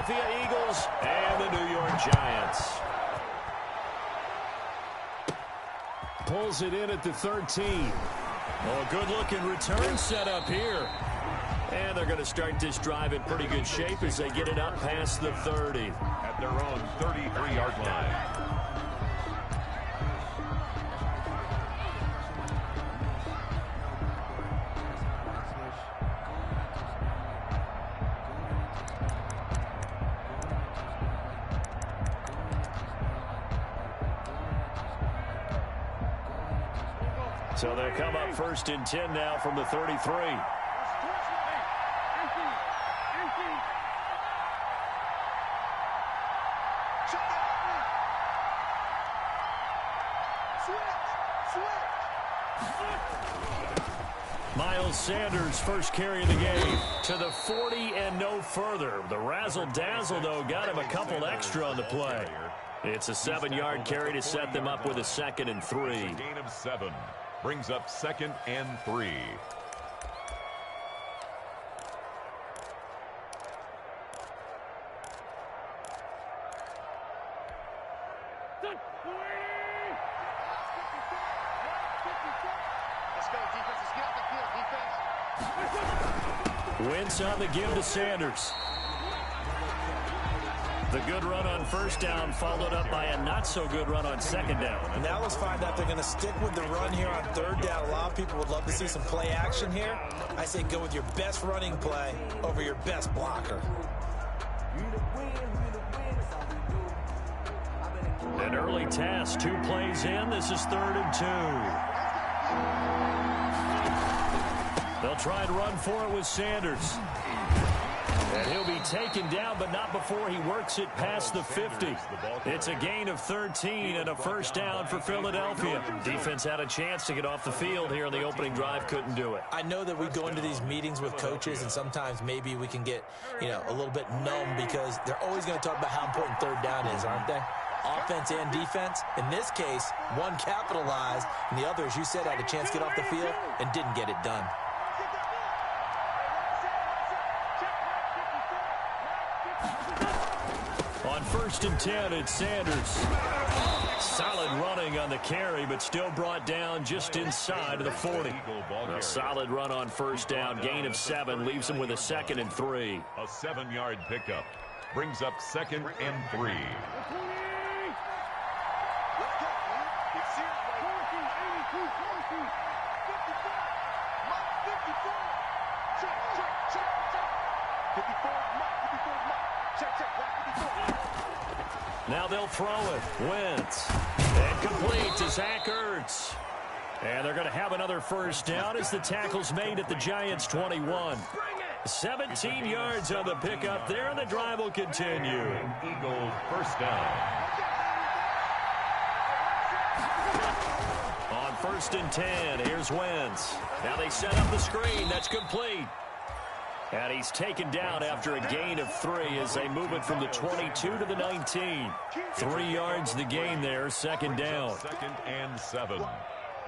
Philadelphia Eagles and the New York Giants. Pulls it in at the 13. Oh, good-looking return set up here. And they're going to start this drive in pretty good shape as they get it up past the 30. At their own 33-yard line. So they'll come up 1st and 10 now from the 33. Miles Sanders first carry of the game to the 40 and no further. The razzle-dazzle, though, got him a couple extra on the play. It's a 7-yard carry to set them up with a 2nd and 3. Gain of 7 brings up 2nd and 3. Wentz on the give to Sanders. The good run on 1st down followed up by a not-so-good run on 2nd down. And now let's find out they're going to stick with the run here on 3rd down. A lot of people would love to see some play action here. I say go with your best running play over your best blocker. An early task, 2 plays in. This is 3rd and 2. They'll try and run for it with Sanders. And he'll be taken down, but not before he works it past the 50. It's a gain of 13 and a 1st down for Philadelphia. Defense had a chance to get off the field here on the opening drive, couldn't do it. I know that we go into these meetings with coaches, and sometimes maybe we can get, a little bit numb because they're always going to talk about how important 3rd down is, aren't they? Offense and defense. In this case, one capitalized, and the other, as you said, had a chance to get off the field and didn't get it done. On 1st and 10, it's Sanders. Solid running on the carry, but still brought down just inside of the 40. A solid run on 1st down. Gain of 7 leaves him with a 2nd and 3. A 7-yard pickup brings up 2nd and 3. Now they'll throw it. Wentz. And complete to Zach Ertz. And they're going to have another 1st down as the tackle's made at the Giants' 21. 17 yards on the pickup there, and the drive will continue. Eagles 1st down. On 1st and 10, here's Wentz. Now they set up the screen. That's complete. And he's taken down after a gain of 3 as they move it from the 22 to the 19. 3 yards the gain there, 2nd down. 2nd and 7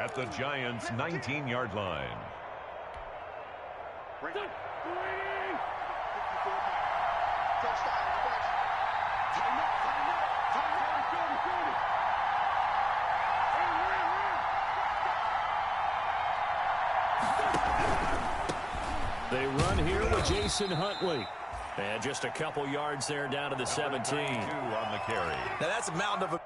at the Giants' 19-yard line. They run here with Jason Huntley. And just a couple yards there down to the 17. 2 on the carry. Now that's a mountain of a...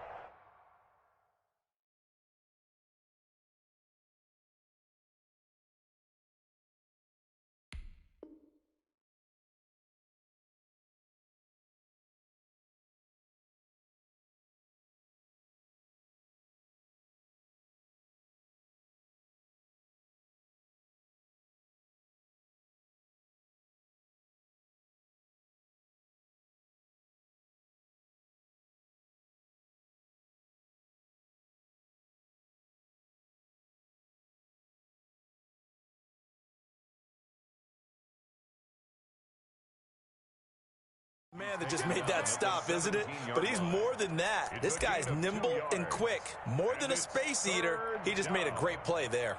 Man that just made that stop, isn't it? But he's more than that. This guy's nimble and quick. More than a space eater. He just made a great play there.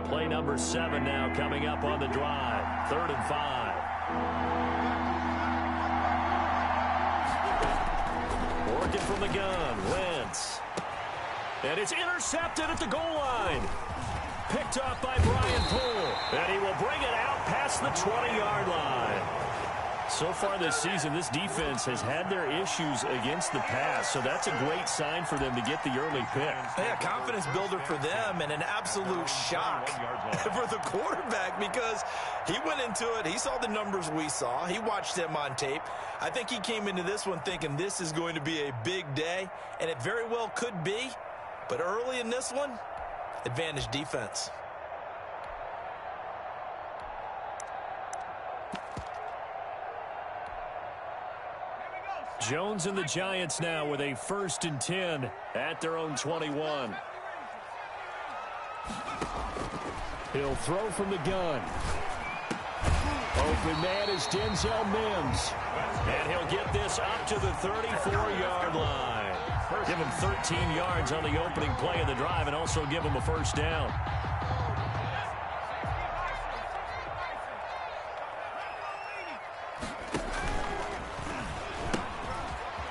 Play number 7 now coming up on the drive. 3rd and 5. Working from the gun. Wentz. And it's intercepted at the goal line. Picked off by Brian Poole. And he will bring it out past the 20-yard line. So far this season, this defense has had their issues against the pass, so that's a great sign for them to get the early pick. Yeah, confidence builder for them and an absolute shock for the quarterback because he went into it. He saw the numbers we saw. He watched them on tape. I think he came into this one thinking this is going to be a big day, and it very well could be. But early in this one, advantage defense. Jones and the Giants now with a 1st and 10 at their own 21. He'll throw from the gun. Open man is Denzel Mims. And he'll get this up to the 34-yard line. Give him 13 yards on the opening play of the drive and also give him a 1st down.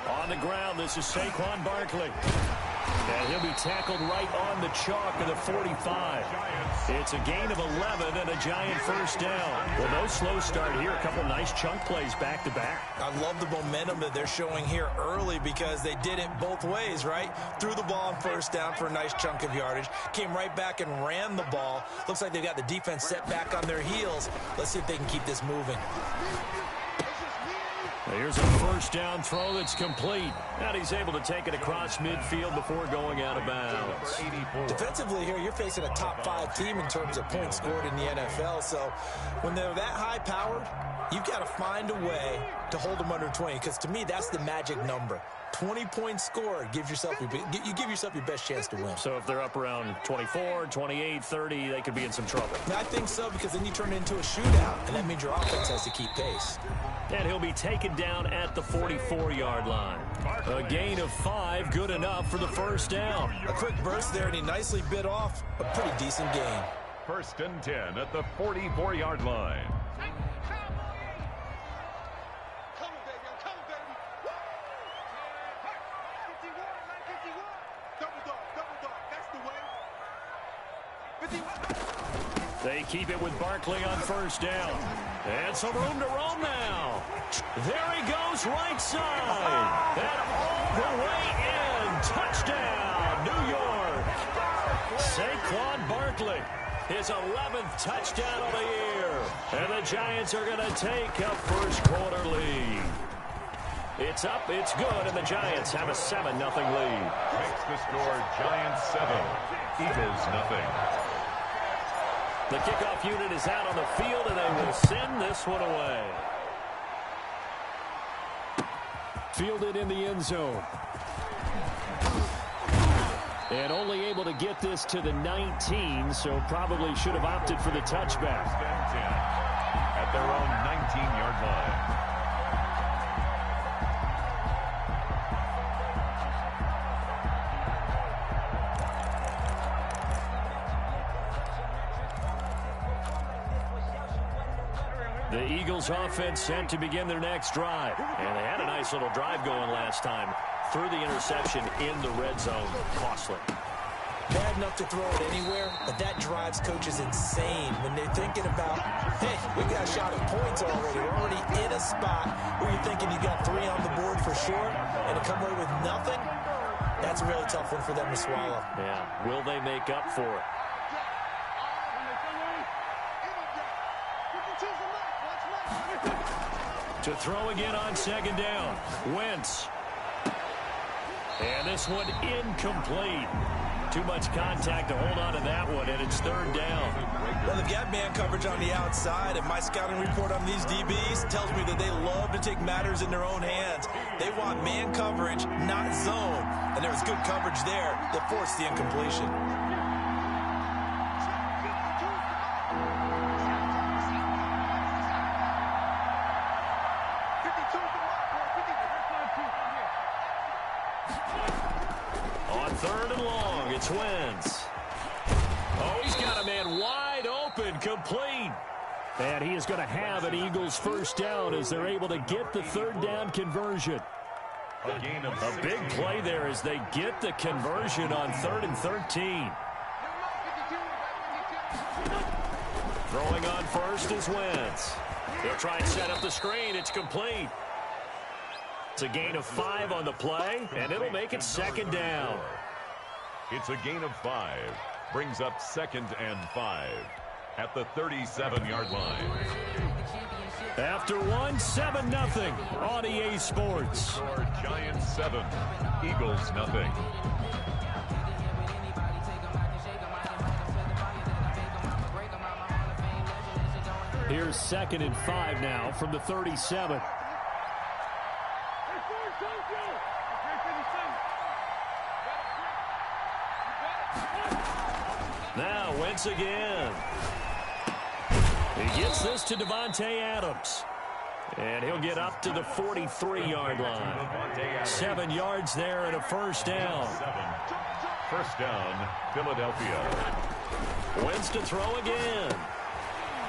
On the ground, this is Saquon Barkley. And he'll be tackled right on the chalk of the 45. It's a gain of 11 and a Giant 1st down. Well, no slow start here. A couple nice chunk plays back-to-back. I love the momentum that they're showing here early because they did it both ways, right? Threw the ball on 1st down for a nice chunk of yardage. Came right back and ran the ball. Looks like they've got the defense set back on their heels. Let's see if they can keep this moving. Here's a 1st down throw that's complete. And he's able to take it across midfield before going out of bounds. Defensively here, you're facing a top 5 team in terms of points scored in the NFL. So when they're that high-powered, you've got to find a way to hold them under 20. Because to me, that's the magic number. 20 points scored gives yourself you give yourself your best chance to win. So if they're up around 24, 28, 30, they could be in some trouble. I think so because then you turn it into a shootout, and that means your offense has to keep pace. And he'll be taken down at the 44-yard line. A gain of 5, good enough for the 1st down. A quick burst there, and he nicely bit off a pretty decent gain. 1st and 10 at the 44-yard line. They keep it with Barkley on 1st down. And some room to roam now. There he goes right side. And all the way in. Touchdown, New York. Saquon Barkley, his 11th touchdown of the year. And the Giants are going to take a 1st quarter lead. It's up, it's good, and the Giants have a 7-0 lead. Makes the score Giants 7, Eagles 0. The kickoff unit is out on the field, and they will send this one away. Fielded in the end zone. And only able to get this to the 19, so probably should have opted for the touchback. At their own 19-yard line. The Eagles offense sent to begin their next drive. And they had a nice little drive going last time. Through the interception in the red zone. Costly. Bad enough to throw it anywhere, but that drives coaches insane when they're thinking about, hey, we got a shot at points already. We're already in a spot where you're thinking you got 3 on the board for sure, and to come away with nothing, that's a really tough one for them to swallow. Yeah. Will they make up for it? To throw again on 2nd down. Wentz. And this one incomplete. Too much contact to hold on to that one, and it's 3rd down. Well, they've got man coverage on the outside, and my scouting report on these DBs tells me that they love to take matters in their own hands. They want man coverage, not zone. And there was good coverage there that forced the incompletion. On 3rd and long, it's Wentz. Oh, he's got a man wide And he is going to have an Eagles first down as they're able to get the third down conversion. A big play there as they get the conversion on 3rd and 13. Throwing on first is Wentz. They'll try and set up the screen. It's complete. It's a gain of 5 on the play, and it'll make it 2nd down. It's a gain of 5. Brings up 2nd and 5 at the 37-yard line. After 7-0 on EA Sports. Giants 7, Eagles 0. Here's 2nd and 5 now from the 37. Now Wentz again. He gets this to Devontae Adams. And he'll get up to the 43-yard line. 7 yards there and a first down. First down, Philadelphia. Wentz to throw again.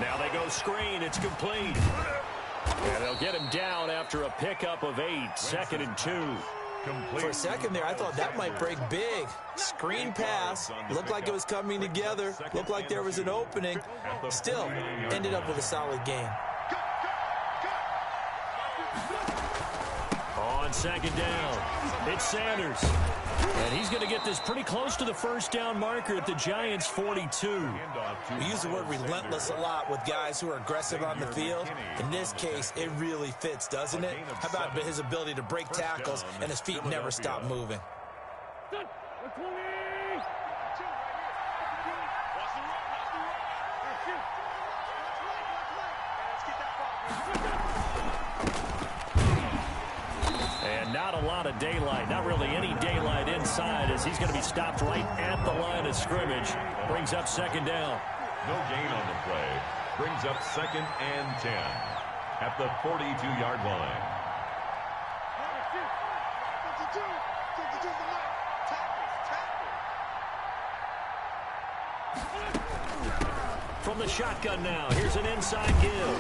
Now they go screen. It's complete. And they'll get him down after a pickup of 8. 2nd and 2. For a second there, I thought that might break big. Screen pass. Looked like it was coming together. Looked like there was an opening. Still, ended up with a solid game. On 2nd down, it's Sanders. And he's going to get this pretty close to the first down marker at the Giants' 42. We use the word relentless a lot with guys who are aggressive on the field. In this case, it really fits, doesn't it? How about his ability to break tackles and his feet never stop moving? And not a lot of daylight, not really any daylight inside as he's going to be stopped right at the line of scrimmage. Brings up 2nd down. No gain on the play. Brings up 2nd and 10 at the 42-yard line. From the shotgun now, here's an inside give.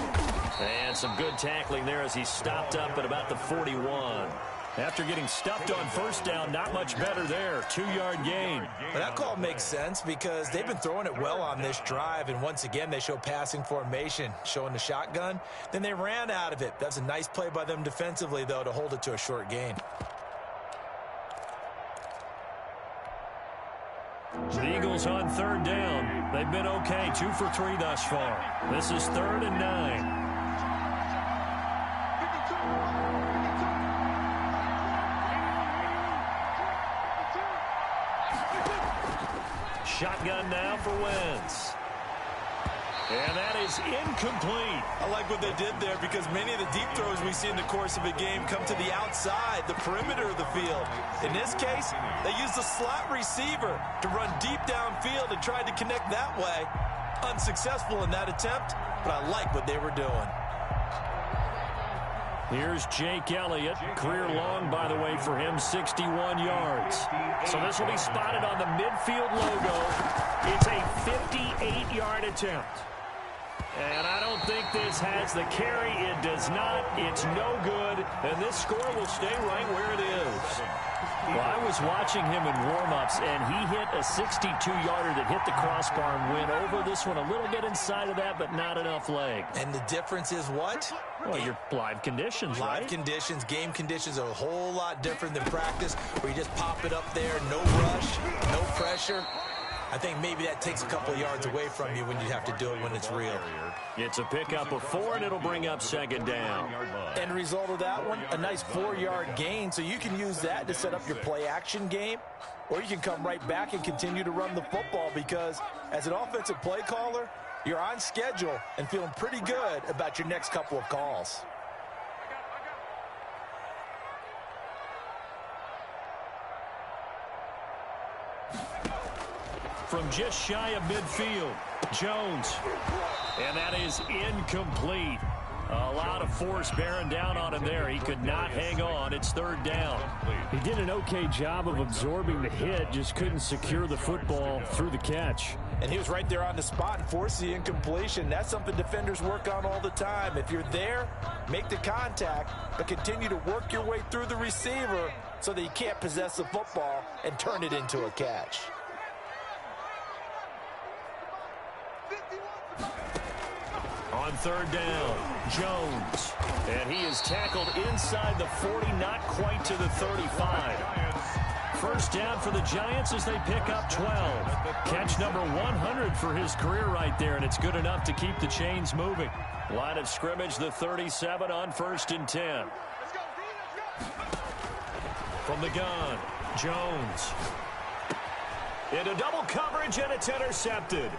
And some good tackling there as he's stopped up at about the 41. After getting stuffed on first down, not much better there. 2-yard gain. Well, that call makes sense because they've been throwing it well on this drive, and once again they show passing formation, showing the shotgun. Then they ran out of it. That's a nice play by them defensively, though, to hold it to a short gain. The Eagles on 3rd down. They've been okay, 2 for 3 thus far. This is 3rd and 9. Shotgun now for Wentz. And that is incomplete. I like what they did there because many of the deep throws we see in the course of a game come to the outside, the perimeter of the field. In this case, they used a slot receiver to run deep downfield and tried to connect that way. Unsuccessful in that attempt, but I like what they were doing. Here's Jake Elliott. Career long, by the way, for him, 61 yards. So this will be spotted on the midfield logo. It's a 58-yard attempt. And I don't think this has the carry. It does not. It's no good. And this score will stay right where it is. Well, I was watching him in warm-ups, and he hit a 62-yarder that hit the crossbar and went over this one a little bit inside of that, but not enough leg. And the difference is what? Well, your live conditions, right? Live conditions, game conditions are a whole lot different than practice, where you just pop it up there, no rush, no pressure. I think maybe that takes a couple of yards away from you when you have to do it when it's real. It's a pickup of 4, and it'll bring up 2nd down. End result of that one, a nice 4-yard gain, so you can use that to set up your play-action game, or you can come right back and continue to run the football because as an offensive play caller, you're on schedule and feeling pretty good about your next couple of calls. From just shy of midfield, Jones. And that is incomplete. A lot of force bearing down on him there. He could not hang on. it's third down. He did an okay job of absorbing the hit, just couldn't secure the football through the catch. And he was right there on the spot and forced the incompletion. That's something defenders work on all the time. If you're there, make the contact, but continue to work your way through the receiver so that you can't possess the football and turn it into a catch. On third down, Jones. And he is tackled inside the 40, not quite to the 35. First down for the Giants as they pick up 12. Catch number 100 for his career right there, and it's good enough to keep the chains moving. Line of scrimmage, the 37 on 1st and 10. From the gun, Jones. Into double coverage, and it's intercepted.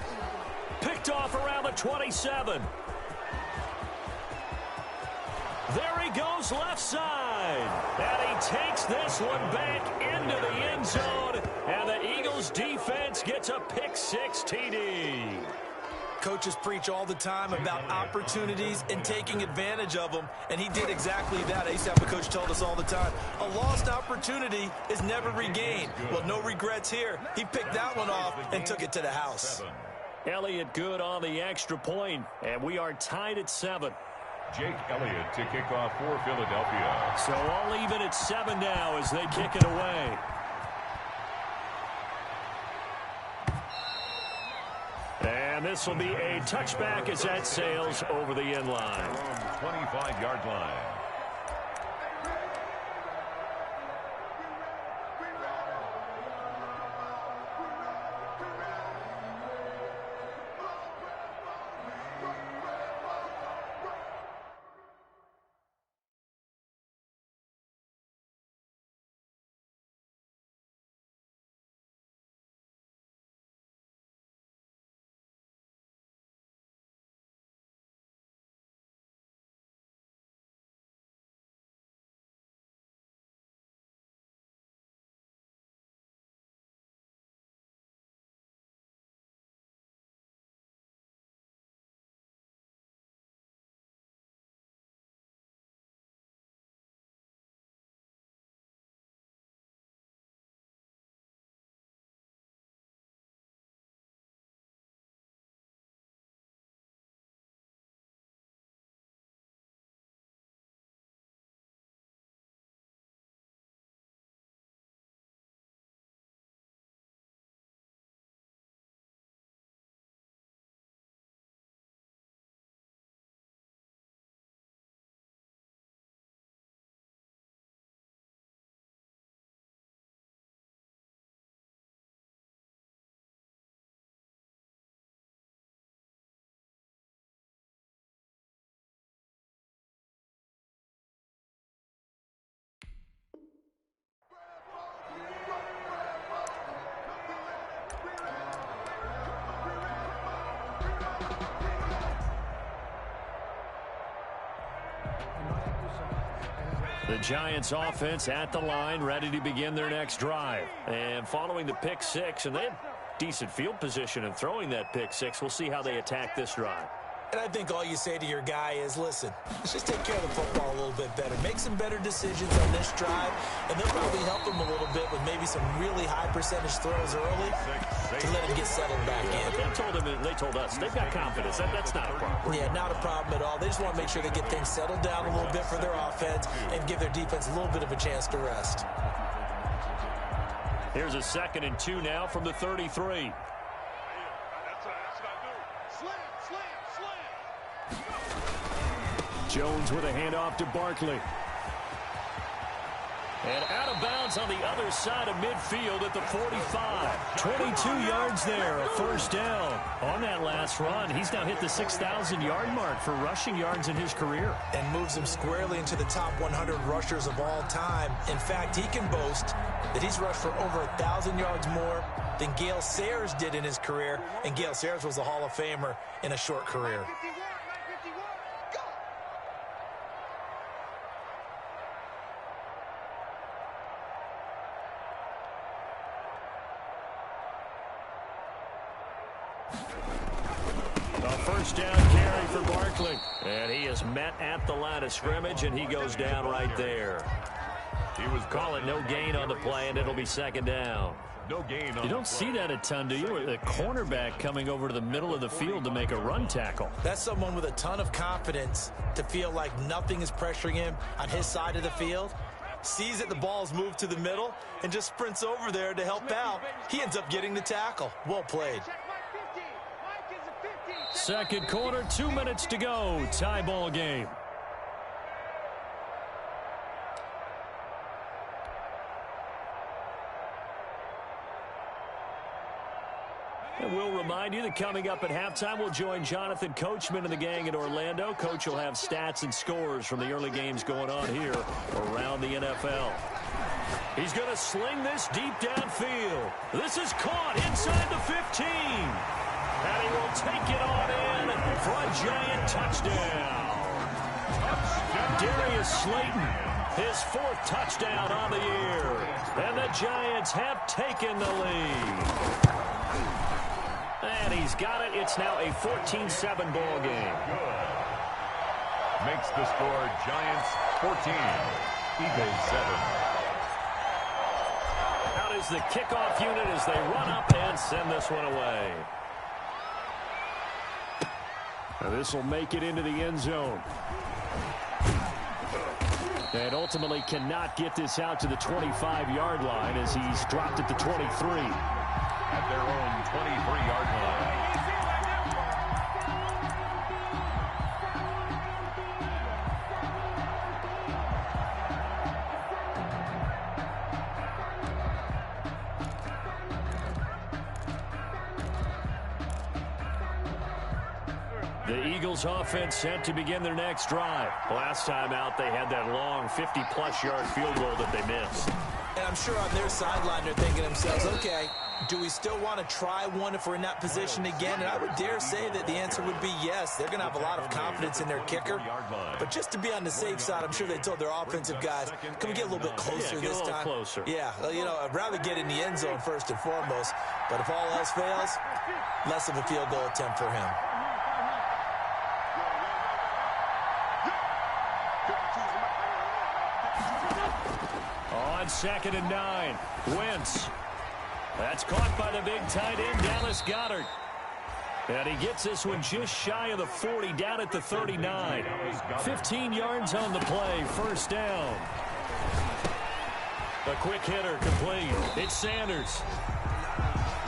Picked off around the 27. There he goes left side. And he takes this one back into the end zone. And the Eagles defense gets a pick-6 TD. Coaches preach all the time about opportunities and taking advantage of them, and he did exactly that. I used to have a coach told us all the time, a lost opportunity is never regained. Well, no regrets here. He picked that one off and took it to the house. Elliott good on the extra point, and we are tied at 7. Jake Elliott to kick off for Philadelphia. So all even at 7 now as they kick it away. And this will be a touchback as that sails over the end line. 25-yard line. The Giants offense at the line, ready to begin their next drive. And following the pick 6, and they had decent field position in throwing that pick 6. We'll see how they attack this drive. And I think all you say to your guy is, listen, let's just take care of the football a little bit better. Make some better decisions on this drive, and they'll probably help him a little bit with maybe some really high percentage throws early to let him get settled back in. They told us they've got confidence. That's not a problem. Yeah, not a problem at all. They just want to make sure they get things settled down a little bit for their offense and give their defense a little bit of a chance to rest. Here's a 2nd and 2 now from the 33. Jones with a handoff to Barkley. And out of bounds on the other side of midfield at the 45. 22 yards there, a first down. On that last run, he's now hit the 6,000-yard mark for rushing yards in his career. And moves him squarely into the top 100 rushers of all time. In fact, he can boast that he's rushed for over 1,000 yards more than Gale Sayers did in his career. And Gale Sayers was a Hall of Famer in a short career. First down carry for Barkley. And he is met at the line of scrimmage, and he goes down right there. Call it no gain on the play, and it'll be second down. No gain on You don't see that a ton, do you? The cornerback coming over to the middle of the field to make a run tackle. That's someone with a ton of confidence to feel like nothing is pressuring him on his side of the field. Sees that the ball's moved to the middle and just sprints over there to help out. He ends up getting the tackle. Well played. Second quarter, 2 minutes to go. Tie ball game. And we'll remind you that coming up at halftime, we'll join Jonathan Coachman and the gang in Orlando. Coach will have stats and scores from the early games going on here around the NFL. He's going to sling this deep downfield. This is caught inside the 15. And he will take it on in for a giant touchdown. Darius Slayton, his 4th touchdown on the year. And the Giants have taken the lead. And he's got it. It's now a 14-7 ball game. Makes the score Giants 14, Eagles 7. Out is the kickoff unit as they run up and send this one away. Now this will make it into the end zone. And ultimately cannot get this out to the 25-yard line as he's dropped at the 23. At their own 23-yard line. The Eagles offense set to begin their next drive. Last time out, they had that long 50-plus yard field goal that they missed. And I'm sure on their sideline they're thinking to themselves, okay, do we still want to try one if we're in that position again? And I would dare say that the answer would be yes. They're going to have a lot of confidence in their kicker. But just to be on the safe side, I'm sure they told their offensive guys, can we get a little bit closer this time? Closer. Yeah, you know, I'd rather get in the end zone first and foremost. But if all else fails, less of a field goal attempt for him. On 2nd and 9, Wentz. That's caught by the big tight end, Dallas Goedert. And he gets this one just shy of the 40, down at the 39. 15 yards on the play, first down. A quick hitter complete. It's Sanders.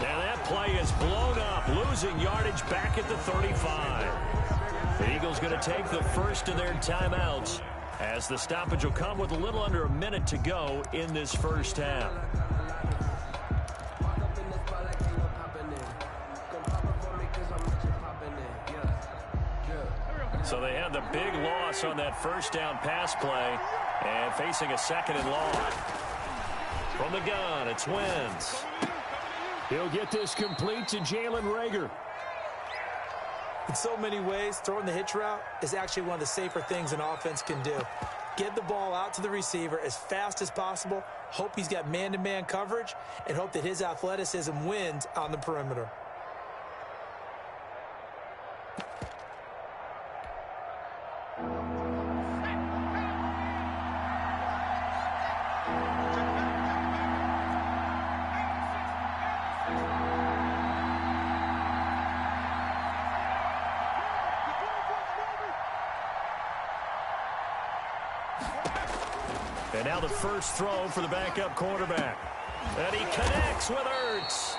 Now that play is blown up, losing yardage back at the 35. The Eagles going to take the first of their timeouts, as the stoppage will come with a little under a minute to go in this first half. So they had the big loss on that first down pass play and facing a 2nd and long. From the gun, it's Wentz. He'll get this complete to Jalen Reagor. In so many ways, throwing the hitch route is actually one of the safer things an offense can do. Get the ball out to the receiver as fast as possible, hope he's got man-to-man coverage, and hope that his athleticism wins on the perimeter. And now the first throw for the backup quarterback. And he connects with Ertz.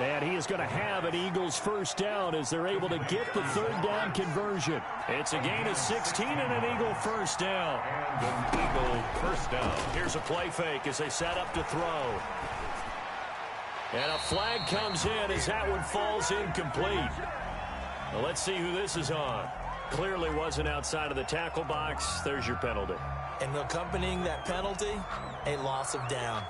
And he is going to have an Eagles first down as they're able to get the third down conversion. It's a gain of 16 and an Eagle first down. And an Eagle first down. Here's a play fake as they set up to throw. And a flag comes in as that one falls incomplete. Well, let's see who this is on. Clearly wasn't outside of the tackle box. There's your penalty. And accompanying that penalty, a loss of down.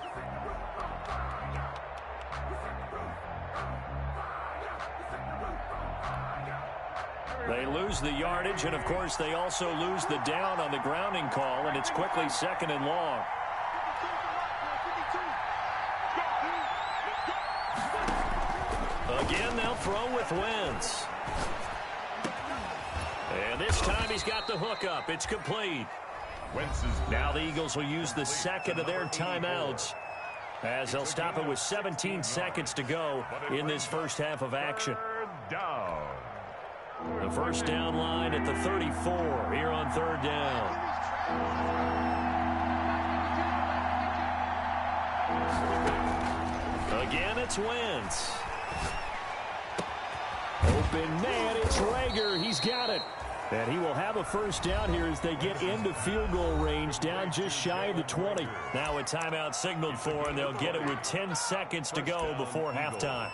They lose the yardage, and of course they also lose the down on the grounding call, and it's quickly 2nd and long. Again, they'll throw with Wentz. And this time he's got the hook up. It's complete. Now the Eagles will use the second of their timeouts as they'll stop it with 17 seconds to go in this first half of action. The first down line at the 34 here on third down. Again, it's Wentz. Open man, it's Rager. He's got it. And he will have a first down here as they get into field goal range, down just shy of the 20. Now a timeout signaled for, and they'll get it with 10 seconds to go before halftime.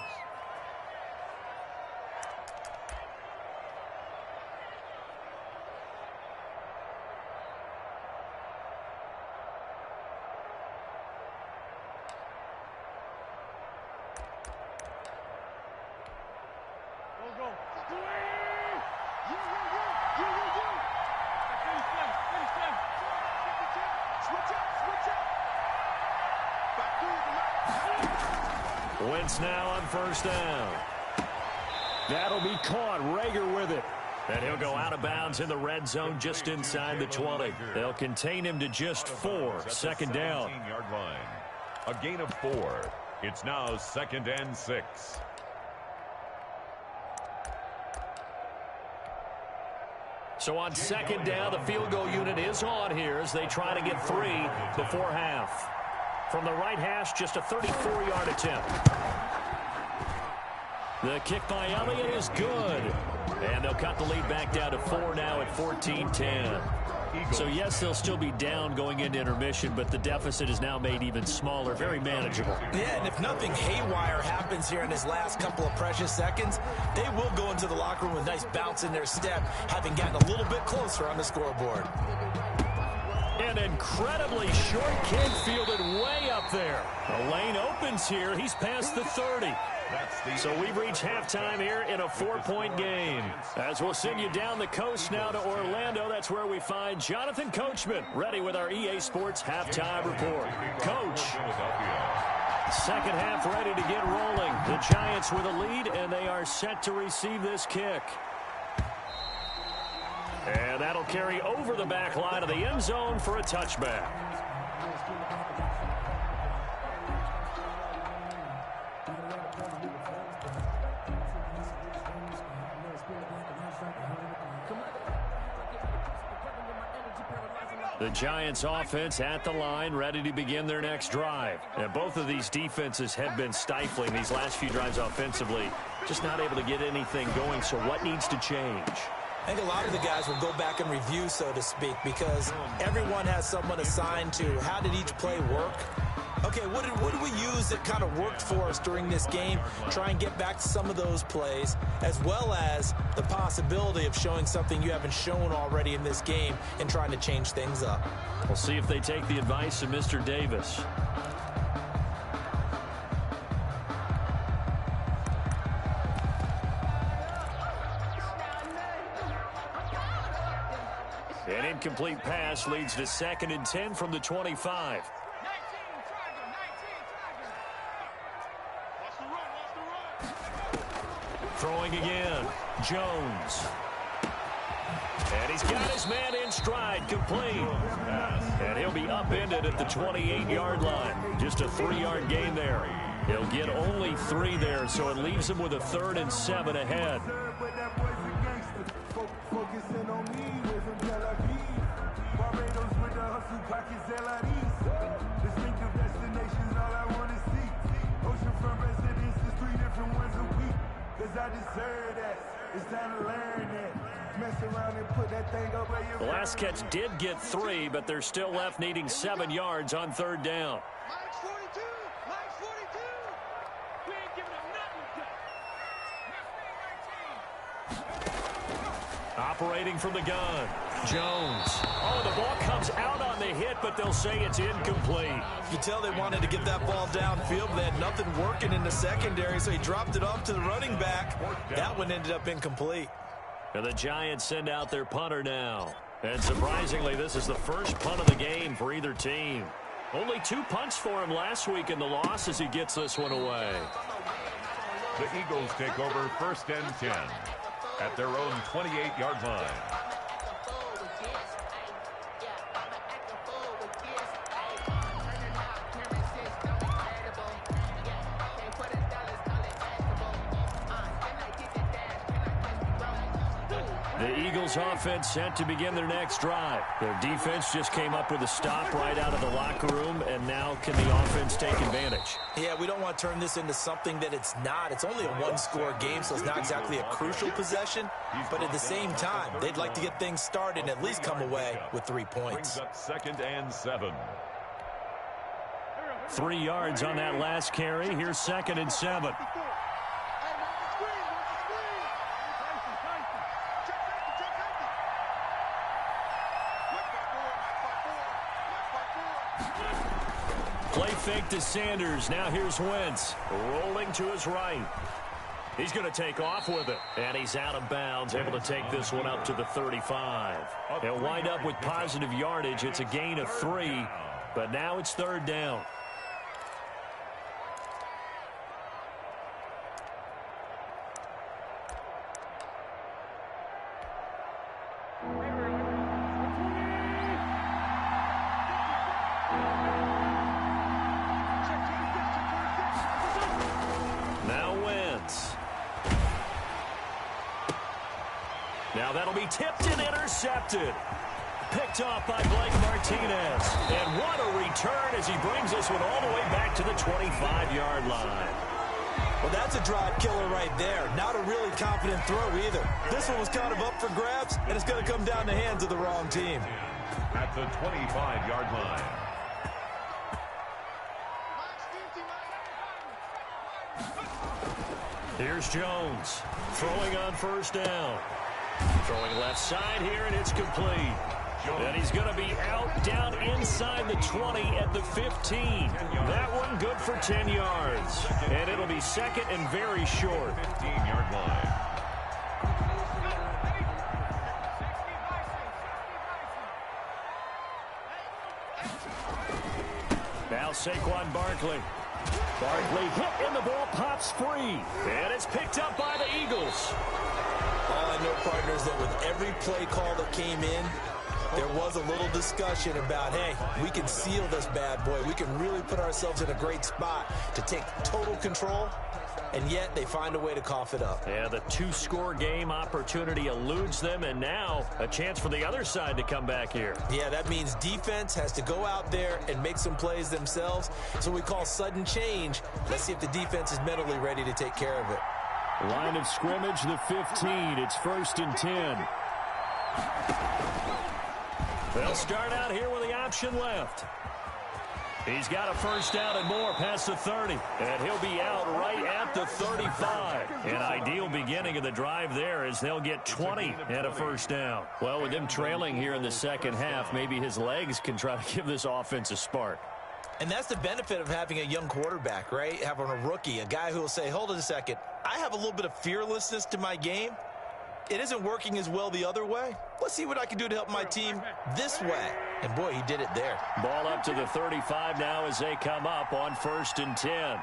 Wentz now on first down. That'll be caught. Rager with it. And he'll go out of bounds in the red zone just inside the 20. They'll contain him to just 4. Second down. Yard line. A gain of 4. It's now 2nd and 6. So on second down, the field goal unit is on here as they try to get 3 before half. From the right hash, just a 34-yard attempt. The kick by Elliott is good. And they'll cut the lead back down to 4 now at 14-10. So, yes, they'll still be down going into intermission, but the deficit is now made even smaller, very manageable. Yeah, and if nothing haywire happens here in his last couple of precious seconds, they will go into the locker room with a nice bounce in their step, having gotten a little bit closer on the scoreboard. An incredibly short kick fielded way up there. The lane opens here. He's past the 30. So we've reached halftime here in a 4-point game. As we'll send you down the coast now to Orlando, that's where we find Jonathan Coachman, ready with our EA Sports halftime report. Coach. Second half ready to get rolling. The Giants with a lead, and they are set to receive this kick. And that'll carry over the back line of the end zone for a touchback. The Giants offense at the line, ready to begin their next drive. And both of these defenses have been stifling these last few drives offensively. Just not able to get anything going, so what needs to change? I think a lot of the guys will go back and review, so to speak, because everyone has someone assigned to how did each play work. Okay, what did we use that kind of worked for us during this game? Try and get back to some of those plays, as well as the possibility of showing something you haven't shown already in this game and trying to change things up. We'll see if they take the advice of Mr. Davis. An incomplete pass leads to 2nd and 10 from the 25. Throwing again. Jones. And he's got his man in stride, complete. And he'll be upended at the 28-yard line. Just a 3-yard gain there. He'll get only 3 there, so it leaves him with a 3rd and 7 ahead. The last catch did get 3, but they're still left needing 7 yards on 3rd down. Operating from the gun. Jones. Oh, the ball comes out on the hit, but they'll say it's incomplete. You can tell they wanted to get that ball downfield, but they had nothing working in the secondary, so he dropped it off to the running back. That one ended up incomplete. And the Giants send out their punter now. And surprisingly, this is the first punt of the game for either team. Only 2 punts for him last week in the loss as he gets this one away. The Eagles take over 1st and 10 at their own 28-yard line. The Eagles offense set to begin their next drive. Their defense just came up with a stop right out of the locker room, and now can the offense take advantage? Yeah, we don't want to turn this into something that it's not. It's only a one-score game, so it's not exactly a crucial possession. But at the same time, they'd like to get things started and at least come away with 3 points. Brings up 2nd and 7. 3 yards on that last carry. Here's 2nd and 7. Play fake to Sanders. Now here's Wentz. Rolling to his right. He's going to take off with it. And he's out of bounds, able to take this one up to the 35. He'll wind up with positive yardage. It's a gain of 3, but now it's 3rd down. Now that'll be tipped and intercepted. Picked off by Blake Martinez. And what a return as he brings this one all the way back to the 25-yard line. Well, that's a drive killer right there. Not a really confident throw either. This one was kind of up for grabs, and it's going to come down the hands of the wrong team. At the 25-yard line. Here's Jones throwing on 1st down. Throwing left side here, and it's complete. And he's going to be out down inside the 20 at the 15. That one good for 10 yards. And it'll be 2nd and very short. 15-yard line. Now Saquon Barkley. Barkley hit and the ball pops free. And it's picked up by the Eagles. All I know, partners, that with every play call that came in, there was a little discussion about, hey, we can seal this bad boy. We can really put ourselves in a great spot to take total control, and yet they find a way to cough it up. Yeah, the 2-score game opportunity eludes them, and now a chance for the other side to come back here. Yeah, that means defense has to go out there and make some plays themselves. So we call sudden change. Let's see if the defense is mentally ready to take care of it. Line of scrimmage, the 15. It's 1st and 10. They'll start out here with the option left. He's got a 1st down and more past the 30. And he'll be out right at the 35. An ideal beginning of the drive there as they'll get 20 and a 1st down. Well, with them trailing here in the 2nd half, maybe his legs can try to give this offense a spark. And that's the benefit of having a young quarterback, right? Having a rookie, a guy who will say, hold it a second, I have a little bit of fearlessness to my game. It isn't working as well the other way. Let's see what I can do to help my team this way. And, boy, he did it there. Ball up to the 35 now as they come up on 1st and 10.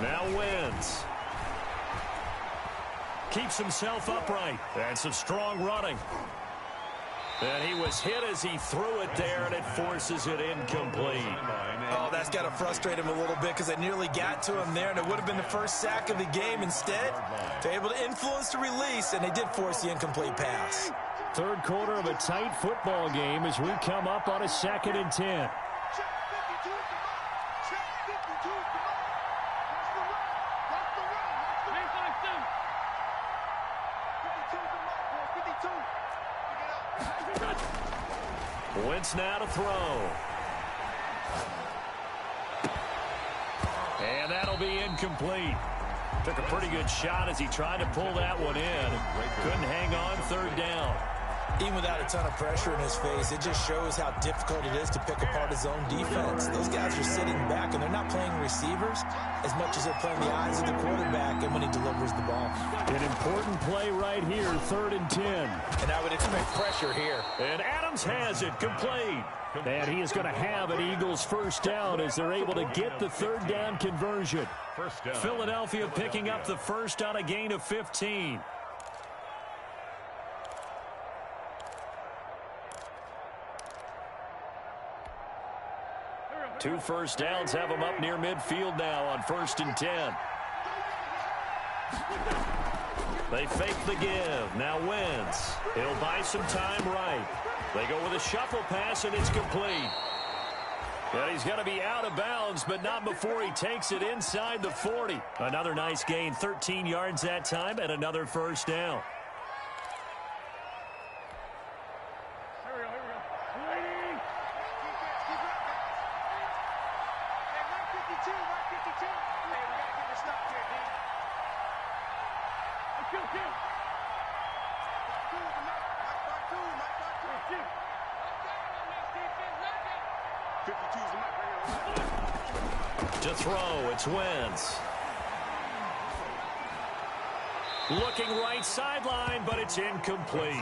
Now Wentz. Keeps himself upright. And some strong running. And he was hit as he threw it there, and it forces it incomplete. Oh, that's got to frustrate him a little bit because they nearly got to him there, and it would have been the first sack of the game. Instead, they're able to influence the release, and they did force the incomplete pass. 3rd quarter of a tight football game as we come up on a 2nd and 10. Wentz now to throw. And that'll be incomplete. Took a pretty good shot as he tried to pull that one in. Couldn't hang on 3rd down. Even without a ton of pressure in his face, it just shows how difficult it is to pick apart his own defense. Those guys are sitting back, and they're not playing receivers as much as they're playing the eyes of the quarterback and when he delivers the ball. An important play right here, 3rd and 10. And I would expect pressure here. And Adams has it complete. And he is going to have an Eagles 1st down as they're able to get the 3rd down conversion. Philadelphia picking up the 1st on a gain of 15. 2 first downs have them up near midfield now on 1st and 10. They fake the give. Now Wentz. He'll buy some time right. They go with a shuffle pass, and it's complete. And he's going to be out of bounds, but not before he takes it inside the 40. Another nice gain, 13 yards that time, and another first down. To throw, it's Wentz. Looking right sideline, but it's incomplete.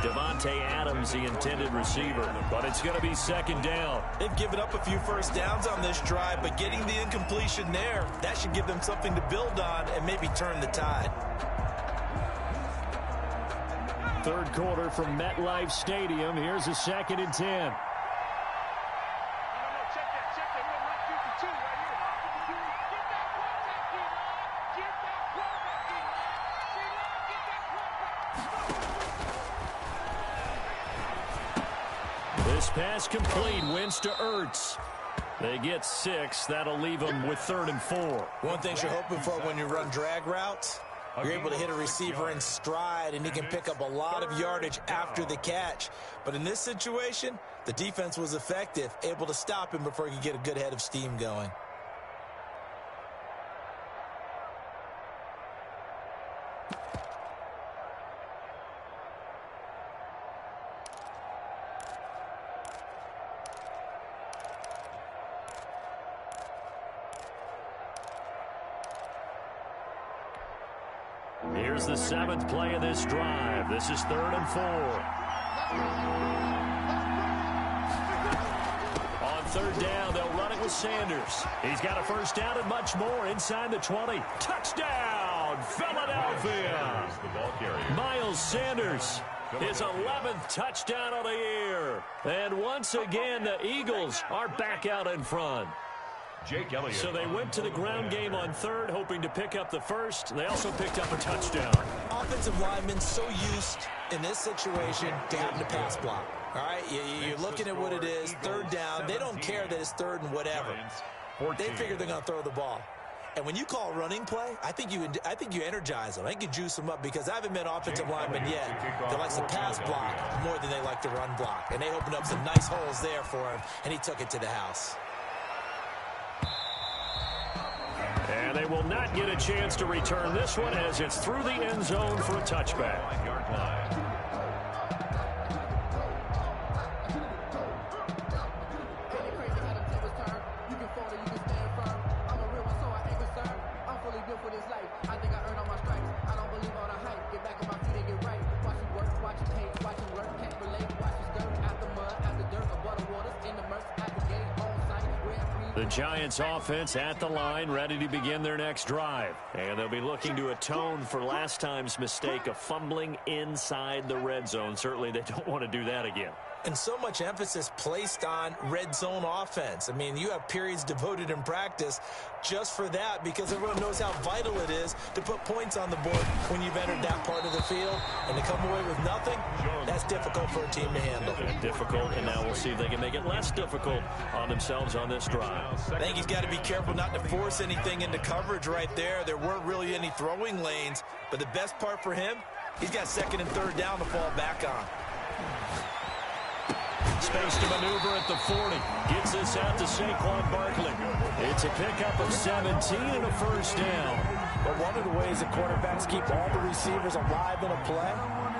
Devontae Adams, the intended receiver, but it's going to be 2nd down. They've given up a few first downs on this drive, but getting the incompletion there, that should give them something to build on and maybe turn the tide. 3rd quarter from MetLife Stadium. Here's a 2nd and 10. This pass complete. Wentz to Ertz. They get 6. That'll leave them with 3rd and 4. One thing you're hoping for when you run drag routes, you're able to hit a receiver in stride, and he can pick up a lot of yardage after the catch. But in this situation, the defense was effective, able to stop him before he could get a good head of steam going. Here's the 7th play of this drive. This is 3rd and 4. On 3rd down, they'll run it with Sanders. He's got a first down and much more inside the 20. Touchdown, Philadelphia! Miles Sanders, his 11th touchdown of the year. And once again, the Eagles are back out in front. So they went to the ground game on 3rd, hoping to pick up the 1st. They also picked up a touchdown. Offensive linemen so used in this situation to having to pass block. All right, you're looking at what it is, 3rd down. They don't care that it's 3rd and whatever. They figure they're going to throw the ball. And when you call a running play, I think you energize them. I think you juice them up, because I haven't met offensive linemen yet that likes to pass block more than they like to run block. And they opened up some nice holes there for him, and he took it to the house. And they will not get a chance to return this one, as it's through the end zone for a touchback. The Giants offense at the line, ready to begin their next drive. And they'll be looking to atone for last time's mistake of fumbling inside the red zone. Certainly they don't want to do that again. And so much emphasis placed on red zone offense. I mean, you have periods devoted in practice just for that, because everyone knows how vital it is to put points on the board when you've entered that part of the field. And to come away with nothing, that's difficult for a team to handle. Difficult, and now we'll see if they can make it less difficult on themselves on this drive. I think he's got to be careful not to force anything into coverage right there. There weren't really any throwing lanes, but the best part for him, he's got 2nd and 3rd down to fall back on. Space to maneuver at the 40. Gets this out to Saquon Barkley. It's a pickup of 17 and a first down. But one of the ways that quarterbacks keep all the receivers alive in a play,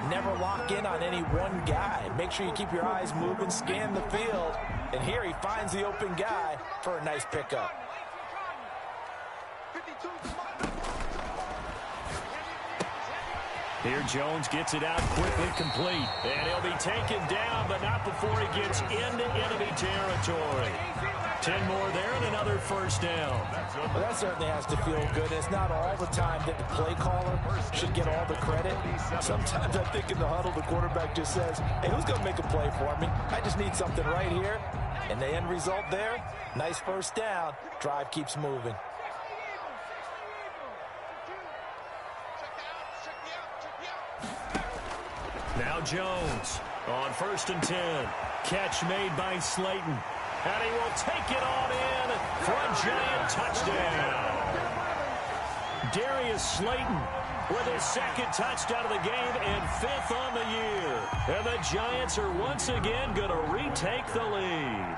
never lock in on any one guy. Make sure you keep your eyes moving, scan the field. And here he finds the open guy for a nice pickup. Here Jones gets it out quickly, complete. And he'll be taken down, but not before he gets into enemy territory. 10 more there and another first down. Well, that certainly has to feel good. It's not all the time that the play caller should get all the credit. Sometimes I think in the huddle, the quarterback just says, hey, who's going to make a play for me? I just need something right here. And the end result there, nice first down. Drive keeps moving. Now Jones on 1st and 10. Catch made by Slayton. And he will take it on in for a Giant touchdown. Darius Slayton with his 2nd touchdown of the game and 5th on the year. And the Giants are once again going to retake the lead.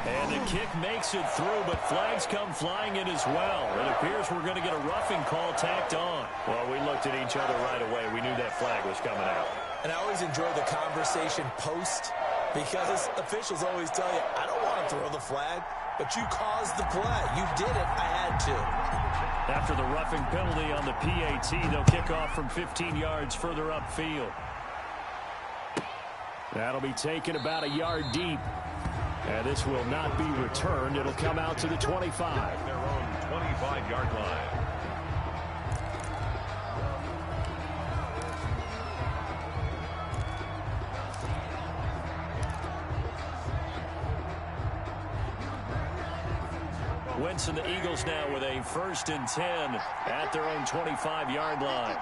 And the kick makes it through, but flags come flying in as well. It appears we're going to get a roughing call tacked on. Well, we looked at each other right away. We knew that flag was coming out. And I always enjoy the conversation post, because officials always tell you, I don't want to throw the flag, but you caused the play. You did it. I had to. After the roughing penalty on the PAT, they'll kick off from 15 yards further upfield. That'll be taken about a yard deep. And this will not be returned. It'll come out to the 25. Their own 25-yard line. Wentz and the Eagles now with a 1st and 10 at their own 25-yard line.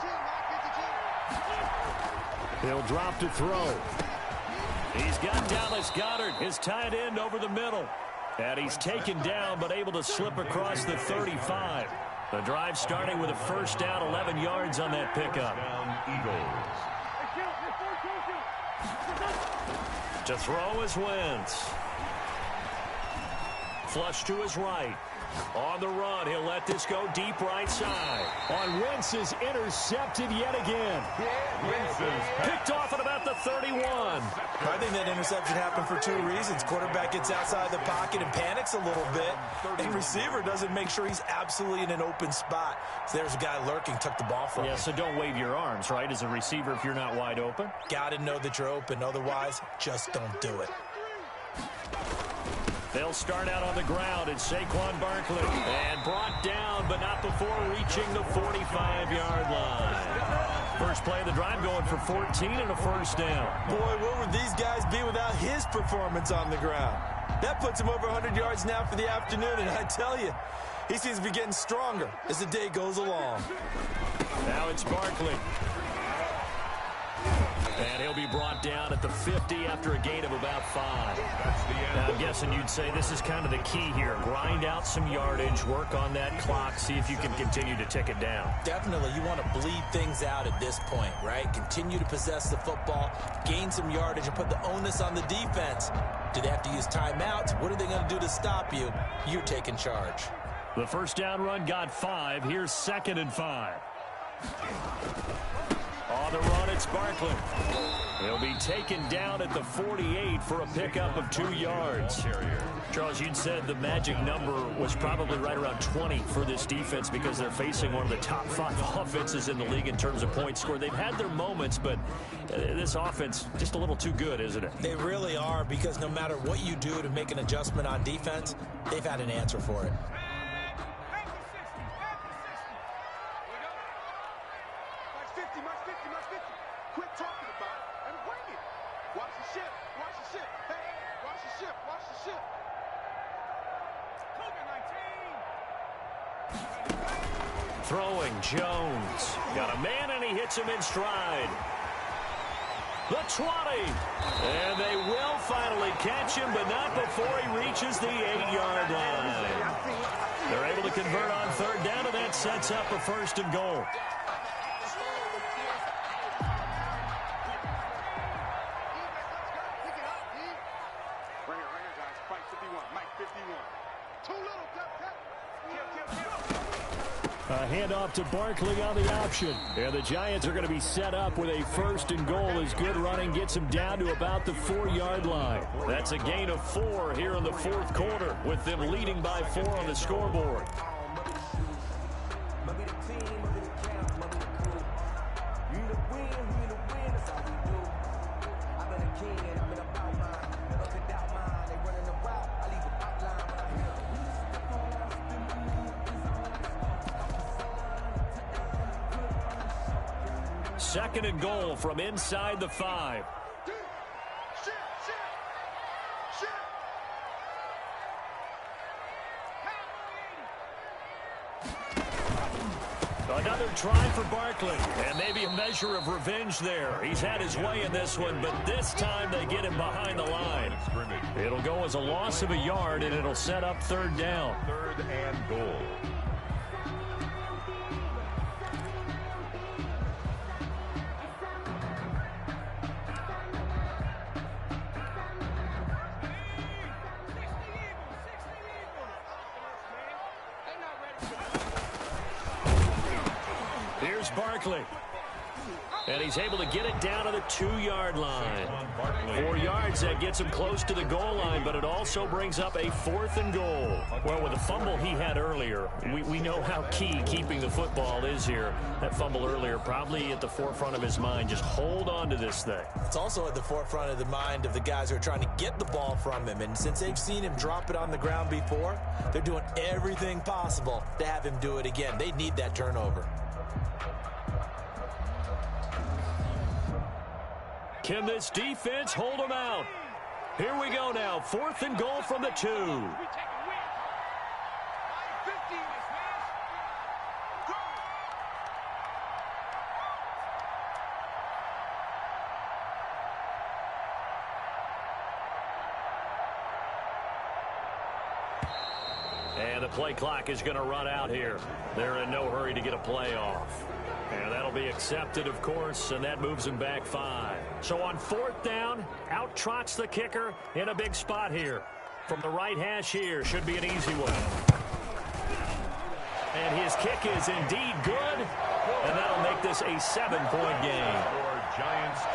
He'll drop to throw. He's got Dallas Goedert, his tight end, over the middle. And he's taken down, but able to slip across the 35. The drive starting with a 1st down, 11 yards on that pickup. Eagles. To throw is Wentz. Flush to his right. On the run, he'll let this go deep right side. On Wentz is intercepted yet again. Picked off at about the 31. I think that interception happened for 2 reasons. Quarterback gets outside the pocket and panics a little bit. And receiver doesn't make sure he's absolutely in an open spot. So there's a guy lurking, took the ball from him. Yeah, so don't wave your arms, right, as a receiver if you're not wide open. Got to know that you're open. Otherwise, just don't do it. They'll start out on the ground. It's Saquon Barkley. And brought down, but not before reaching the 45-yard line. First play of the drive going for 14 and a 1st down. Boy, what would these guys be without his performance on the ground? That puts him over 100 yards now for the afternoon, and I tell you, he seems to be getting stronger as the day goes along. Now it's Barkley. And he'll be brought down at the 50 after a gain of about 5. That's the end. Now, I'm guessing you'd say this is kind of the key here. Grind out some yardage, work on that clock, see if you can continue to tick it down. Definitely, you want to bleed things out at this point, right? Continue to possess the football, gain some yardage, and put the onus on the defense. Do they have to use timeouts? What are they going to do to stop you? You're taking charge. The 1st down run got 5. Here's 2nd and 5. On the run, it's Barkley. He'll be taken down at the 48 for a pickup of 2 yards. Charles, you'd said the magic number was probably right around 20 for this defense because they're facing one of the top 5 offenses in the league in terms of points scored. They've had their moments, but this offense just a little too good, isn't it? They really are, because no matter what you do to make an adjustment on defense, they've had an answer for it. Throwing Jones. Got a man, and he hits him in stride. The 20. And they will finally catch him, but not before he reaches the 8-yard line. They're able to convert on 3rd down, and that sets up a 1st and goal. A handoff to Barkley on the option. And the Giants are going to be set up with a 1st and goal as good running gets them down to about the 4-yard line. That's a gain of 4 here in the 4th quarter, with them leading by 4 on the scoreboard. Second and goal from inside the 5. Another try for Barkley, and maybe a measure of revenge there. He's had his way in this one, but this time they get him behind the line. It'll go as a loss of a yard, and it'll set up third down. Third and goal. Here's Barkley. And he's able to get it down to the 2-yard line. 4 yards, that gets him close to the goal line, but it also brings up a 4th and goal. Well, with the fumble he had earlier, we know how key keeping the football is here. That fumble earlier probably at the forefront of his mind. Just hold on to this thing. It's also at the forefront of the mind of the guys who are trying to get the ball from him. And since they've seen him drop it on the ground before, they're doing everything possible to have him do it again. They need that turnover. Can this defense hold them out? Here we go now. 4th and goal from the 2. And the play clock is going to run out here. They're in no hurry to get a play off. And that'll be accepted, of course, and that moves him back 5. So on 4th down, out trots the kicker in a big spot here. From the right hash here, should be an easy one. And his kick is indeed good, and that'll make this a 7-point game.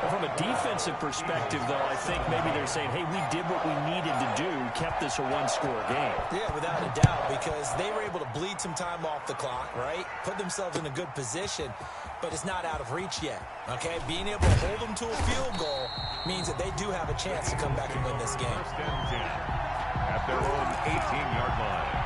From a defensive perspective, though, I think maybe they're saying, hey, we did what we needed to do, kept this a 1-score game. Yeah, without a doubt, because they were able to bleed some time off the clock, right? Put themselves in a good position, but it's not out of reach yet, okay? Being able to hold them to a field goal means that they do have a chance to come back and win this game. First and 10 at their own 18-yard line.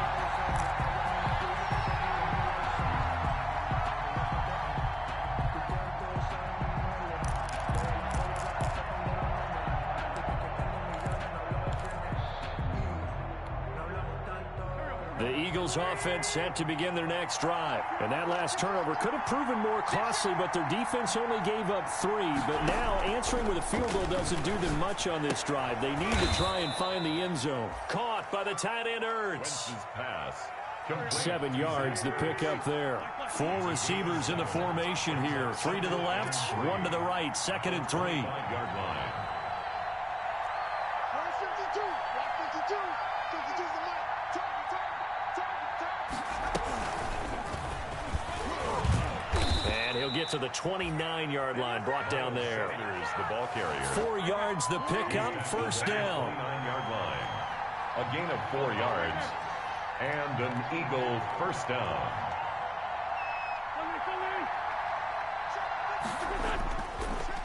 The Eagles offense set to begin their next drive. And that last turnover could have proven more costly, but their defense only gave up 3. But now answering with a field goal doesn't do them much on this drive. They need to try and find the end zone. Caught by the tight end Ertz. 7 yards, the pickup there. 4 receivers in the formation here. 3 to the left, 1 to the right. 2nd and 3. 5-yard line. He'll get to the 29-yard line, brought down there. The ball carrier. 4 yards, the pickup, first down. 9-yard line. A gain of 4 yards. And an Eagle first down.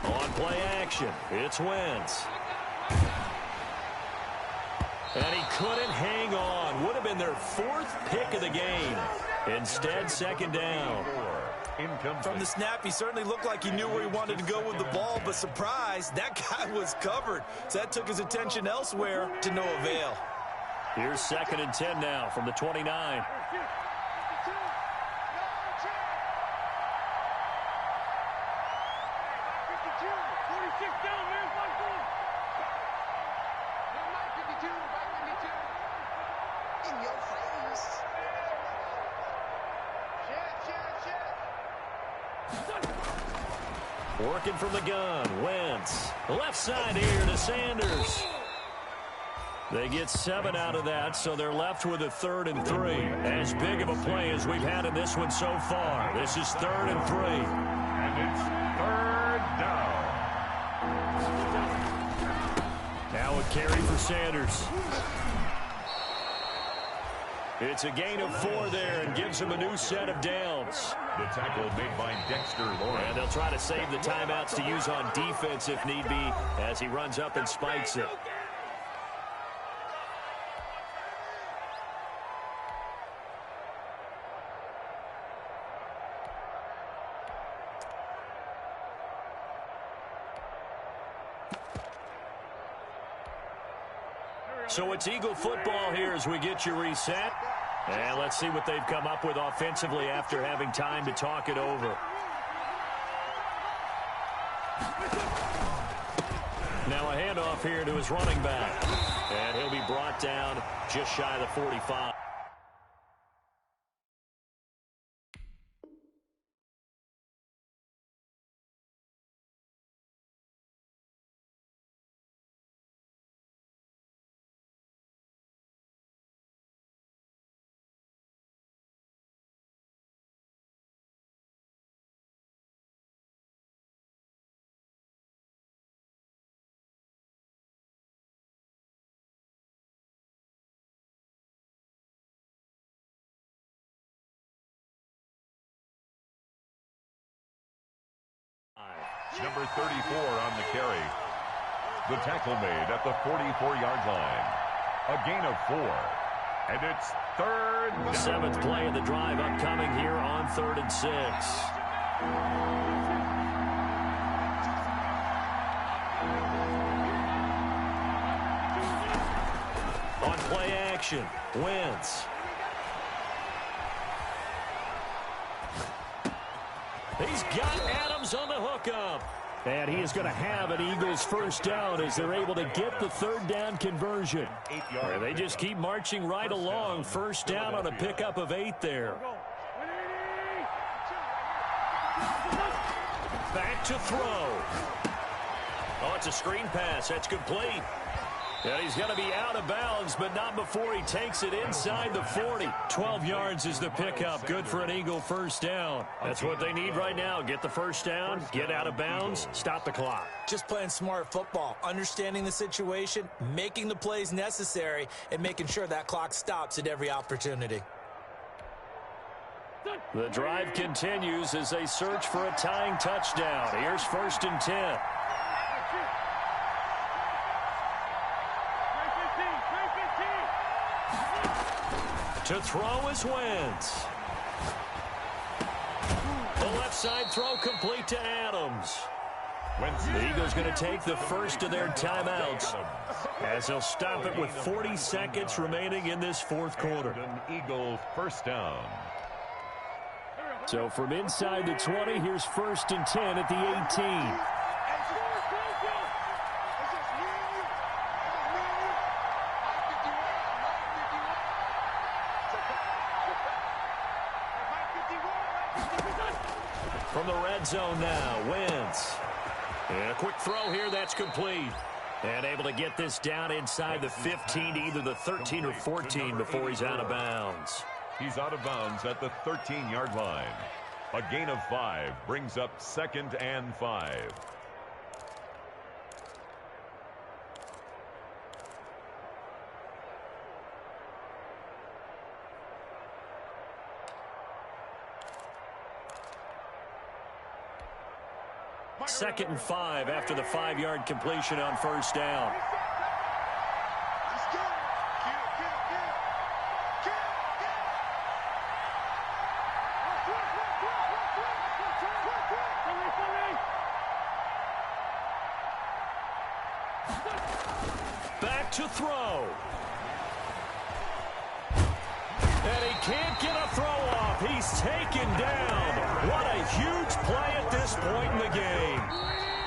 On play action, it's Wentz. And he couldn't hang on. Would have been their 4th pick of the game. Instead, 2nd down. From the snap, he certainly looked like he knew where he wanted to go with the ball, but surprise, that guy was covered. So that took his attention elsewhere to no avail. Here's 2nd and 10 now from the 29. Working from the gun, Wentz. Left side here to Sanders. They get 7 out of that, so they're left with a 3rd and 3. As big of a play as we've had in this one so far. This is 3rd and 3. And it's 3rd down. Now a carry for Sanders. It's a gain of 4 there and gives him a new set of downs. The tackle made by Dexter Lawrence. And they'll try to save the timeouts to use on defense if need be as he runs up and spikes it. So it's Eagle football here as we get you reset. And let's see what they've come up with offensively after having time to talk it over. Now a handoff here to his running back. And he'll be brought down just shy of the 45. Number 34 on the carry. The tackle made at the 44-yard line. A gain of 4. And it's third down. 7th play of the drive upcoming here on 3rd and 6. On play action, Wentz. He's got Adams on the hookup. And he is going to have an Eagles first down as they're able to get the 3rd down conversion. They just keep marching right along. First down on a pickup of 8 there. Back to throw. Oh, it's a screen pass. That's complete. And he's going to be out of bounds, but not before he takes it inside the 40. 12 yards is the pickup. Good for an Eagle first down. That's what they need right now. Get the first down, get out of bounds, stop the clock. Just playing smart football, understanding the situation, making the plays necessary, and making sure that clock stops at every opportunity. The drive continues as they search for a tying touchdown. Here's 1st and 10. To throw is Wentz. The left side throw complete to Adams. The Eagles going to take the first of their timeouts as they'll stop it with 40 seconds remaining in this 4th quarter. An Eagle first down. So from inside the 20, here's 1st and 10 at the 18. From the red zone now, Wentz. And a quick throw here, that's complete. And able to get this down inside the 15 to either the 13 or 14 before he's out of bounds. He's out of bounds at the 13-yard line. A gain of 5 brings up 2nd and 5. Second and 5 after the 5-yard completion on first down. Back to throw. And he can't get a throw off. He's taken down. What a huge play at this point in the game.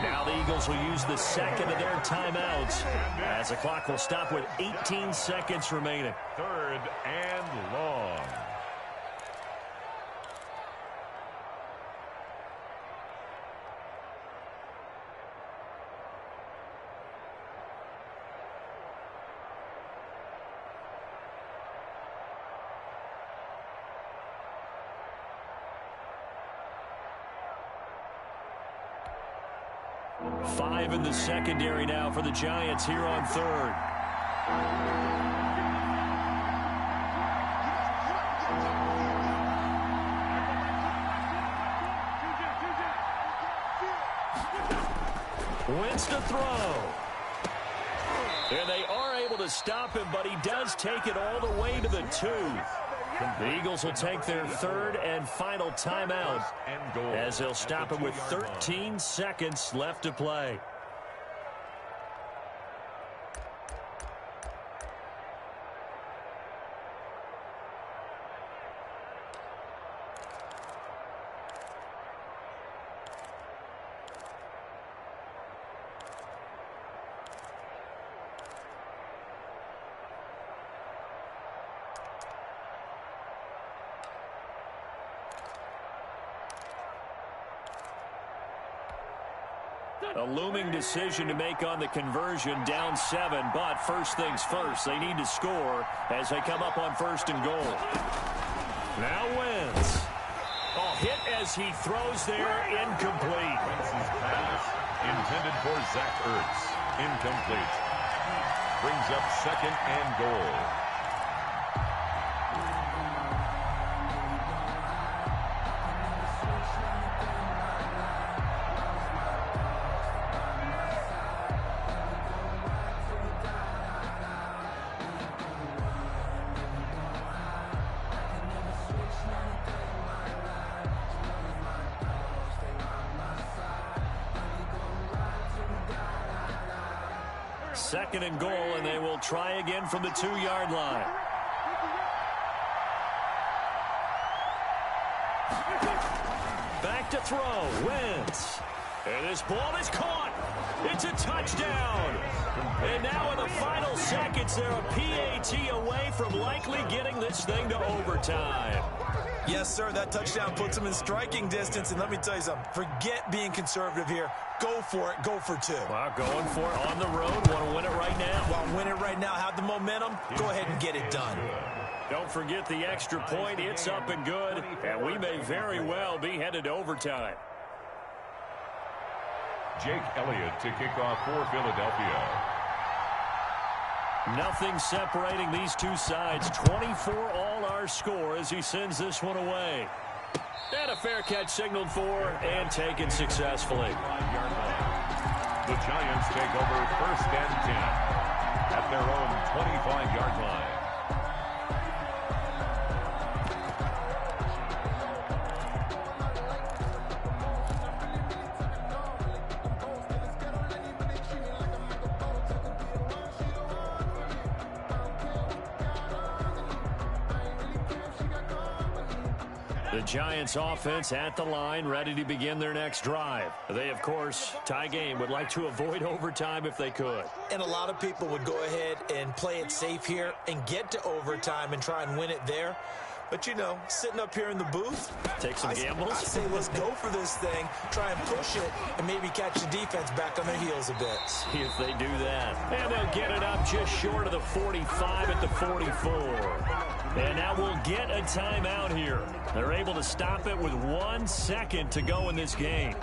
Now the Eagles will use the 2nd of their timeouts as the clock will stop with 18 seconds remaining. 3rd and long. Five in the secondary now for the Giants here on 3rd. Wentz to throw. And they are able to stop him, but he does take it all the way to the 2. The Eagles will take their 3rd and final timeout as they'll stop it with 13 seconds left to play. A looming decision to make on the conversion, down 7, but first things first, they need to score as they come up on 1st and goal. Now Wentz. Oh, hit as he throws there, incomplete. Wentz's pass intended for Zach Ertz, incomplete. Brings up 2nd and goal. Second and goal, and they will try again from the 2-yard line. Back to throw. Wentz. And this ball is caught. It's a touchdown. And now in the final seconds, they're a PAT away from likely getting this thing to overtime. Yes, sir, that touchdown puts them in striking distance. And let me tell you something, forget being conservative here. Go for it. Go for 2. Wow, going for it on the road. Want to win it right now. Well, win it right now. Have the momentum. Go ahead and get it done. Don't forget the extra point. It's up and good. And we may very well be headed to overtime. Jake Elliott to kick off for Philadelphia. Nothing separating these two sides. 24 all our score as he sends this one away. And a fair catch signaled for and taken successfully. The Giants take over 1st and 10 at their own 25-yard line. The Giants offense at the line, ready to begin their next drive. They, of course, tie game, would like to avoid overtime if they could. And a lot of people would go ahead and play it safe here and get to overtime and try and win it there. But, you know, sitting up here in the booth, take some gambles. I say let's go for this thing, try and push it, and maybe catch the defense back on their heels a bit. See if they do that. And they'll get it up just short of the 45 at the 44. And now we'll get a timeout here. They're able to stop it with 1 second to go in this game.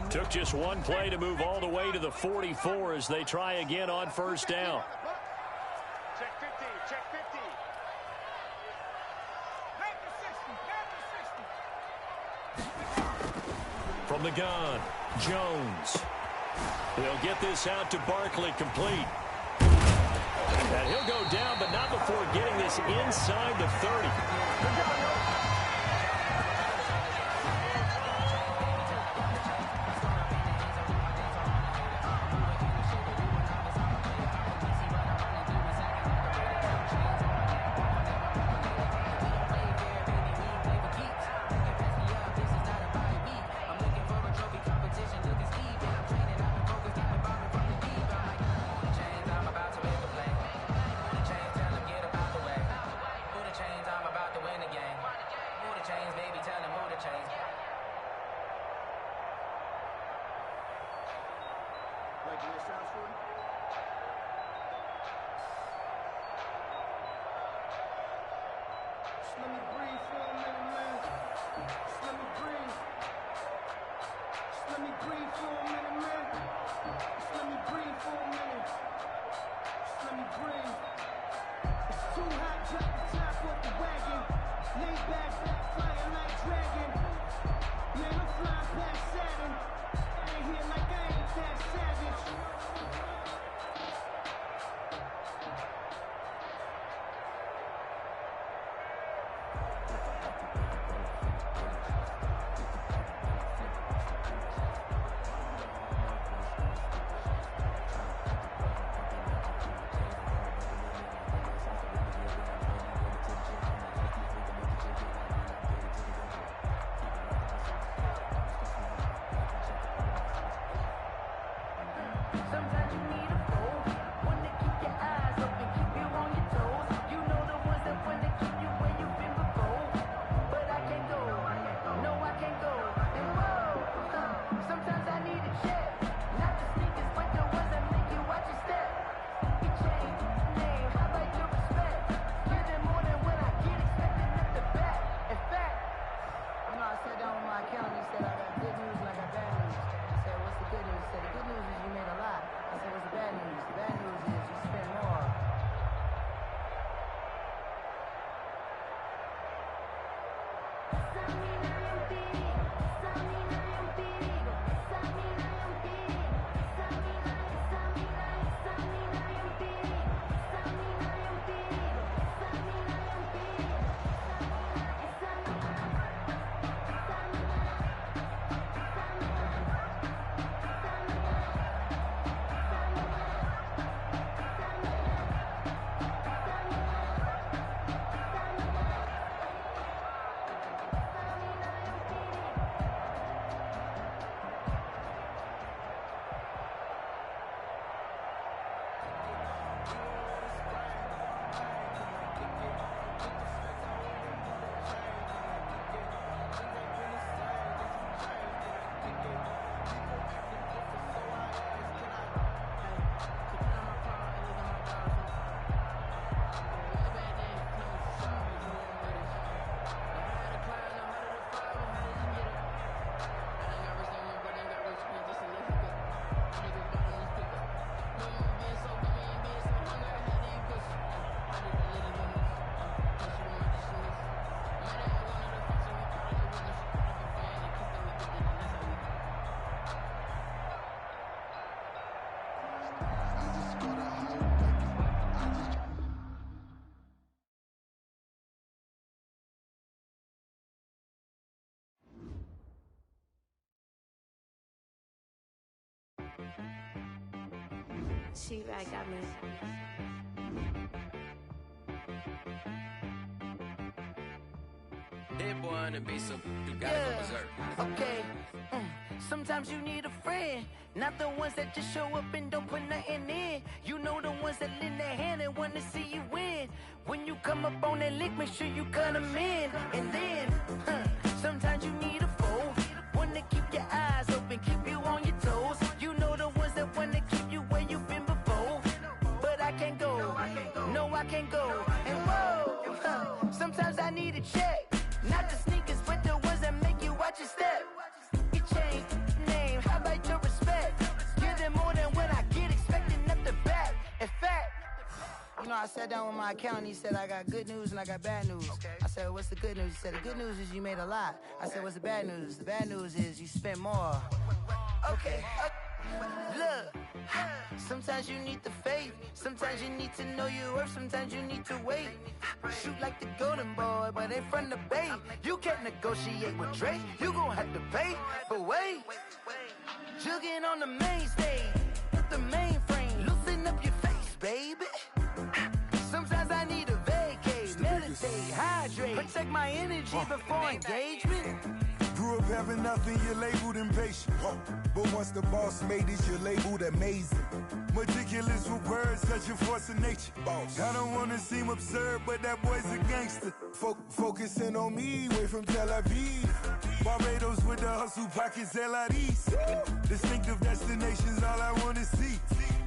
Took just one play to move all the way to the 44 as they try again on 1st down. Check 50, check 50. From the gun, Jones. They'll get this out to Barkley, complete. And he'll go down, but not before getting this inside the 30. She-Rag got me. Hit boy on the beat, so you gotta go berserk. Okay. Sometimes you need a friend, not the ones that just show up and don't put nothing in. You know the ones that lend their hand and wanna see you win. When you come up on that lick, make sure you cut them in. And then, sometimes you need a foe, one to keep your eyes open, keep you on your toes. You know the ones that wanna keep you where you've been before. But I can't go, no I can't go. And whoa, sometimes I need a check. Not the sneakers, but the ones that make you watch your step. You change name, how about your respect? Give them more than what I get, expecting nothing back. In fact, you know, I sat down with my accountant, he said, I got good news and I got bad news. I said, what's the good news? He said, the good news is you made a lot. I said, what's the bad news? The bad news is you spent more. Okay. Look, sometimes you need the faith, sometimes you need to know your worth, sometimes you need to wait. Shoot like the golden boy, but in front of the bay. You can't negotiate with Drake, you gon' have to pay. But wait, jugging on the main stage, the mainframe, loosen up your face, baby. Sometimes I need a vacate, meditate, hydrate, protect my energy before engagement. Grew up having nothing, you're labeled impatient. But once the boss made it, you're labeled amazing. Meticulous with words, such a force of nature. I don't wanna seem absurd, but that boy's a gangster. Focusing on me, way from Tel Aviv. Barbados with the hustle, pockets LIDs. Distinctive destinations, all I wanna see.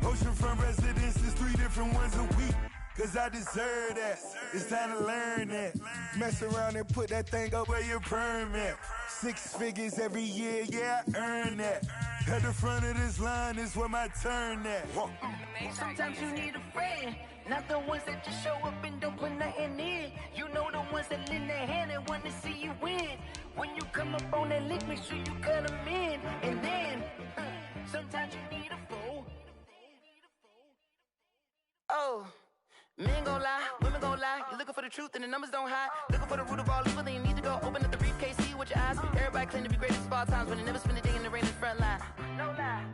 Oceanfront residences, 3 different ones a week. Cause I deserve that, it's time to learn that. Mess around and put that thing up where your permit. 6 figures every year, yeah, I earn that. At the front of this line is where my turn at. Sometimes you need a friend, not the ones that just show up and don't put nothing in. You know the ones that lend their hand and want to see you win. When you come up on that lick, make sure you cut them in. And then, sometimes you need a foe. Oh. Men gon' lie, women gon' lie. You're looking for the truth and the numbers don't hide. Looking for the root of all evil, then you need to go open up the briefcase, see with your eyes. Everybody claim to be greatest of all times, but they never spend a day in the rain in the front line. No lie.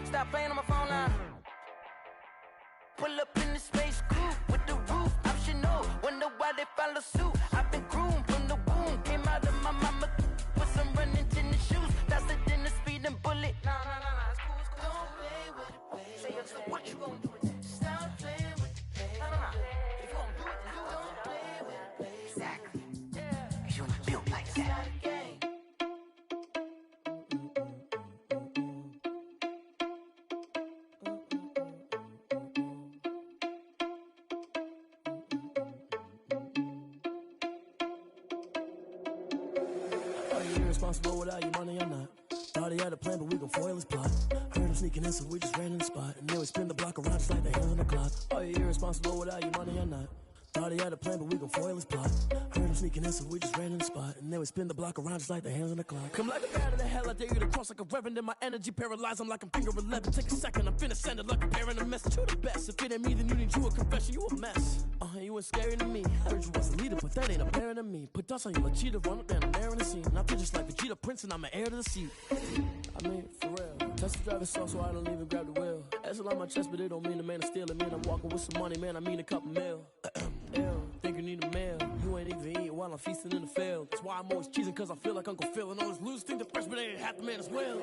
Stop playing on my phone line. Pull up in the space coupe with the roof optional. Wonder why they follow suit. I've been groomed from the womb. Came out of my mama with some running tennis shoes. Faster than the speeding bullet. Nah, it's cool, it's cool. Don't play with it, baby. Say so what you gon' do with it? Stop playing with it. If you gon' do it, then don't play with it, baby. Exactly. Cause you're not built like that. Are you irresponsible without your money or not? Thought he had a plan, but we gon' foil his plot. Heard him sneaking in, so we just ran in the spot. And then we spin the block around just like the hands on the clock. Are you irresponsible without your money or not? Thought he had a plan, but we gon' foil his plot. Heard him sneaking in, so we just ran in the spot. And then we spin the block around just like the hands on the clock. Come like a bat of the hell, I dare you to cross like a reverend. And my energy paralyzed, I'm like I'm finger 11. Take a second, I'm finna send it like a parent a message. You the best, if it ain't me, then you need you a confession. You a mess, you ain't scary to me. I heard you was a leader, but that ain't apparent to me. Put dust on you like cheetah, run up down the air in the scene. And I feel just like Vegeta Prince, and I'm an heir to the seat. I mean, for real. Tesla driver soft, so I don't even grab the wheel. That's on my chest, but it don't mean the man is stealing. Man, I'm walking with some money, man, I mean a couple mil. Ew, think you need a meal. You ain't even eating while I'm feasting in the field. That's why I'm always cheesing, cause I feel like Uncle Phil. And all this lose think the freshman ain't half the man as well.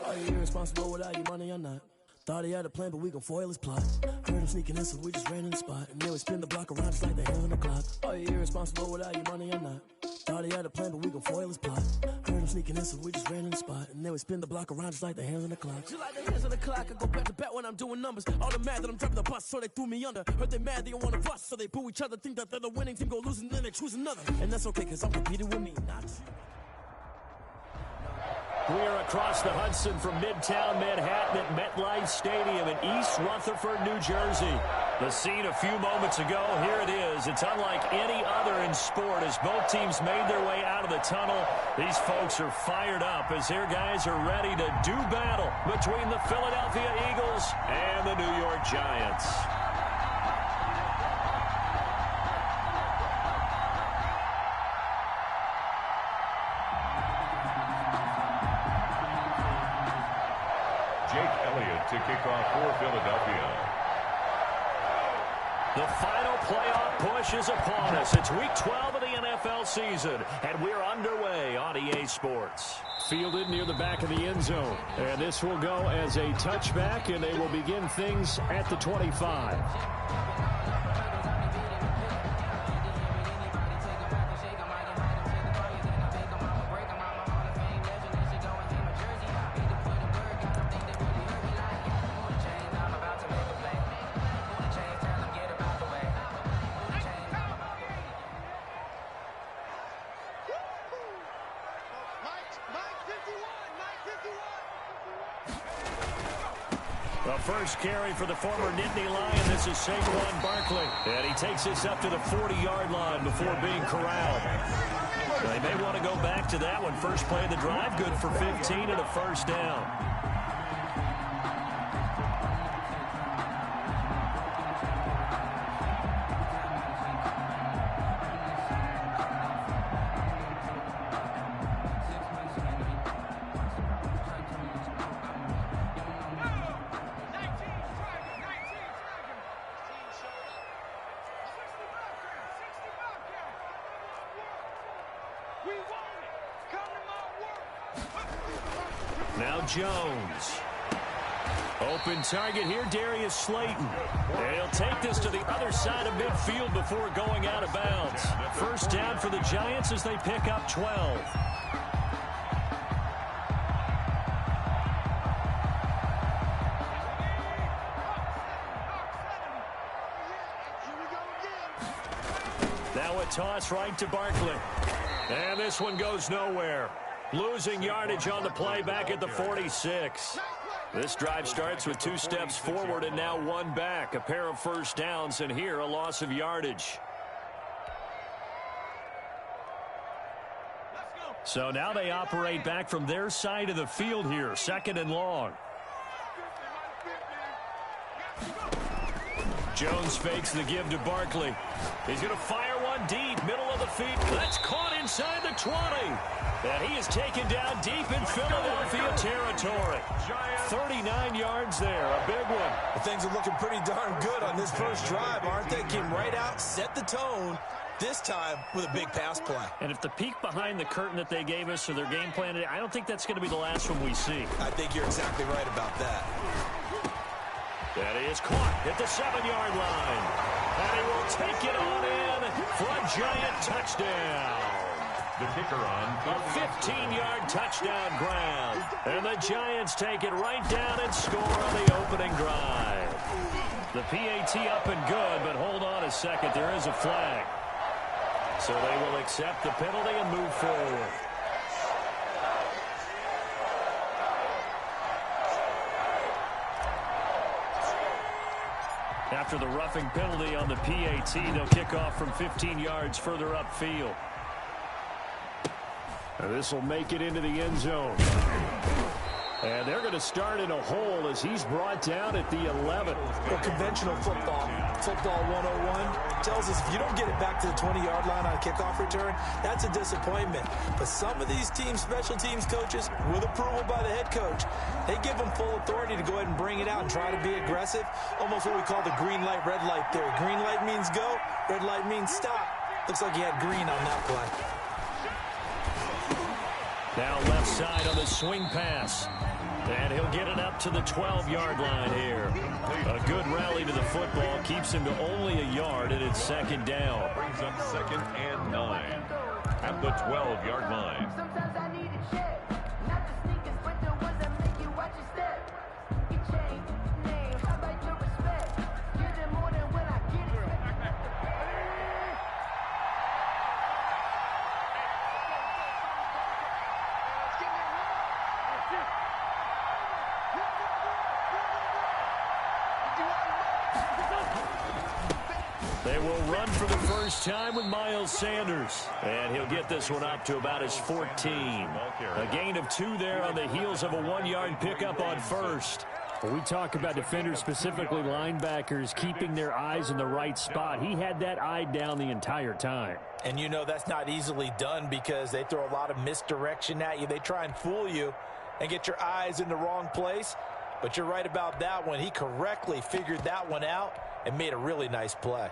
Are you irresponsible without your money or not? Thought he had a plan, but we gon' foil his plot. Heard him sneaking in, so we just ran in the spot. And then we spin the block around just like the hands on the clock. Are you irresponsible without your money or not? Thought he had a plan, but we gon' foil his plot. Heard him sneaking in, so we just ran in the spot. And then we spin the block around just like the hands on the clock. Just like the hands on the clock, I go back to back when I'm doing numbers. All the mad that I'm driving the bus, so they threw me under. Heard they mad, they don't wanna bust, so they boo each other. Think that they're the winning team, go losing, then they choose another. And that's okay, cause I'm competing with me, not. We are across the Hudson from Midtown Manhattan at MetLife Stadium in East Rutherford, New Jersey. The scene a few moments ago, here it is. It's unlike any other in sport as both teams made their way out of the tunnel. These folks are fired up as their guys are ready to do battle between the Philadelphia Eagles and the New York Giants. to kick off for Philadelphia. The final playoff push is upon us. It's Week 12 of the NFL season, and we're underway on EA Sports. Fielded near the back of the end zone. And this will go as a touchback, and they will begin things at the 25. The first carry for the former Nittany Lion. This is Saquon Barkley. And he takes this up to the 40-yard line before being corralled. They may want to go back to that one. First play of the drive, good for 15 and a first down. Now Jones. Open target here, Darius Slayton. And he'll take this to the other side of midfield before going out of bounds. First down for the Giants as they pick up 12. Now a toss right to Barkley. And this one goes nowhere. Losing yardage on the play back at the 46. This drive starts with 2 steps forward and now 1 back. A pair of first downs, and here a loss of yardage. So now they operate back from their side of the field here. 2nd and long. Jones fakes the give to Barkley. He's going to fire one deep, middle of the field. That's caught inside the 20. And he is taken down deep in Philadelphia territory. 39 yards there, a big one. Well, things are looking pretty darn good on this first drive, aren't they? Came right out, set the tone, this time with a big pass play. And if the peek behind the curtain that they gave us or their game plan today, I don't think that's going to be the last one we see. I think you're exactly right about that. That is caught at the 7-yard line. And he will take it on in for a giant touchdown. The kicker on. A 15-yard touchdown grab. And the Giants take it right down and score on the opening drive. The PAT up and good, but hold on a second. There is a flag. So they will accept the penalty and move forward. After the roughing penalty on the PAT, they'll kick off from 15 yards further upfield. And this will make it into the end zone. And they're going to start in a hole as he's brought down at the 11. Well, conventional football 101, tells us if you don't get it back to the 20-yard line on a kickoff return, that's a disappointment. But some of these teams, special teams coaches, with approval by the head coach, they give them full authority to go ahead and bring it out and try to be aggressive. Almost what we call the green light, red light theory. Green light means go, red light means stop. Looks like he had green on that play. Now left side on the swing pass. And he'll get it up to the 12-yard line here. A good rally to the football keeps him to only a yard, and it's 2nd down. Brings up 2nd and 9 at the 12-yard line. Sometimes I need a check. Not the sneakers, but the ones that make you watch your step. You change name, how about your respect? Give them more than when I get it. They will run for the first time with Miles Sanders. And he'll get this one up to about his 14. A gain of 2 there on the heels of a 1-yard pickup on first. When we talk about defenders, specifically linebackers, keeping their eyes in the right spot, he had that eye down the entire time. And you know that's not easily done because they throw a lot of misdirection at you. They try and fool you and get your eyes in the wrong place. But you're right about that one. He correctly figured that one out and made a really nice play.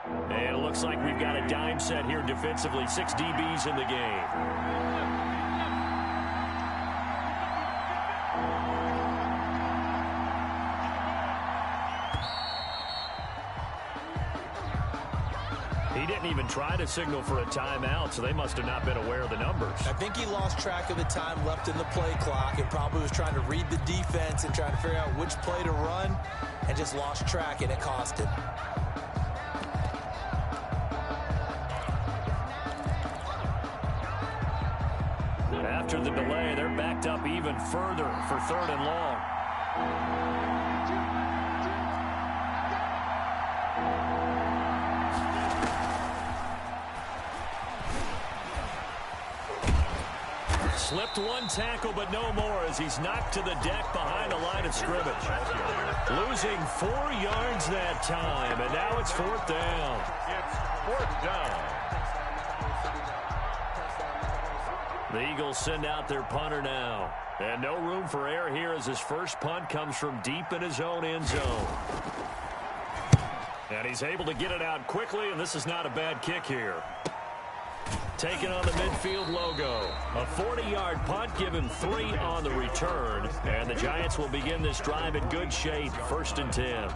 And it looks like we've got a dime set here defensively. 6 DBs in the game. He didn't even try to signal for a timeout, so they must have not been aware of the numbers. I think he lost track of the time left in the play clock and probably was trying to read the defense and trying to figure out which play to run and just lost track, and it cost him. After the delay, they're backed up even further for 3rd and long. Slipped one tackle, but no more as he's knocked to the deck behind the line of scrimmage. Losing 4 yards that time, and now it's 4th down. It's 4th down. The Eagles send out their punter now. And no room for error here as his first punt comes from deep in his own end zone. And he's able to get it out quickly, and this is not a bad kick here. Taking on the midfield logo. A 40-yard punt, give him 3 on the return. And the Giants will begin this drive in good shape, 1st and 10.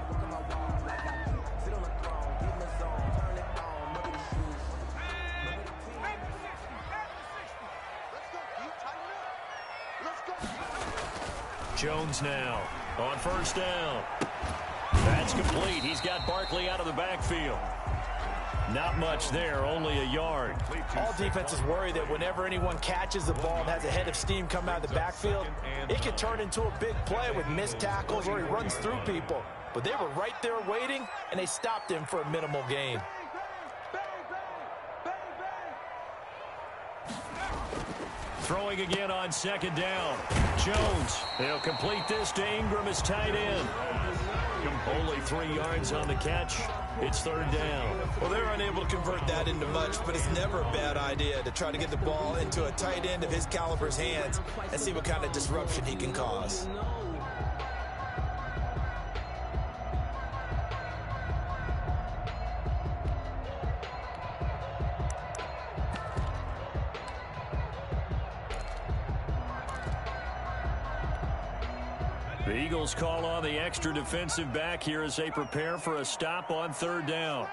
Jones now on 1st down. That's complete. He's got Barkley out of the backfield. Not much there, only a yard. All defenses worry that whenever anyone catches the ball and has a head of steam come out of the backfield, it could turn into a big play with missed tackles or he runs through people. But they were right there waiting, and they stopped him for a minimal gain. Throwing again on 2nd down. Jones, he'll complete this to Ingram, his tight end. Only 3 yards on the catch. It's 3rd down. Well, they're unable to convert that into much, but it's never a bad idea to try to get the ball into a tight end of his caliber's hands and see what kind of disruption he can cause. The Eagles call on the extra defensive back here as they prepare for a stop on 3rd down.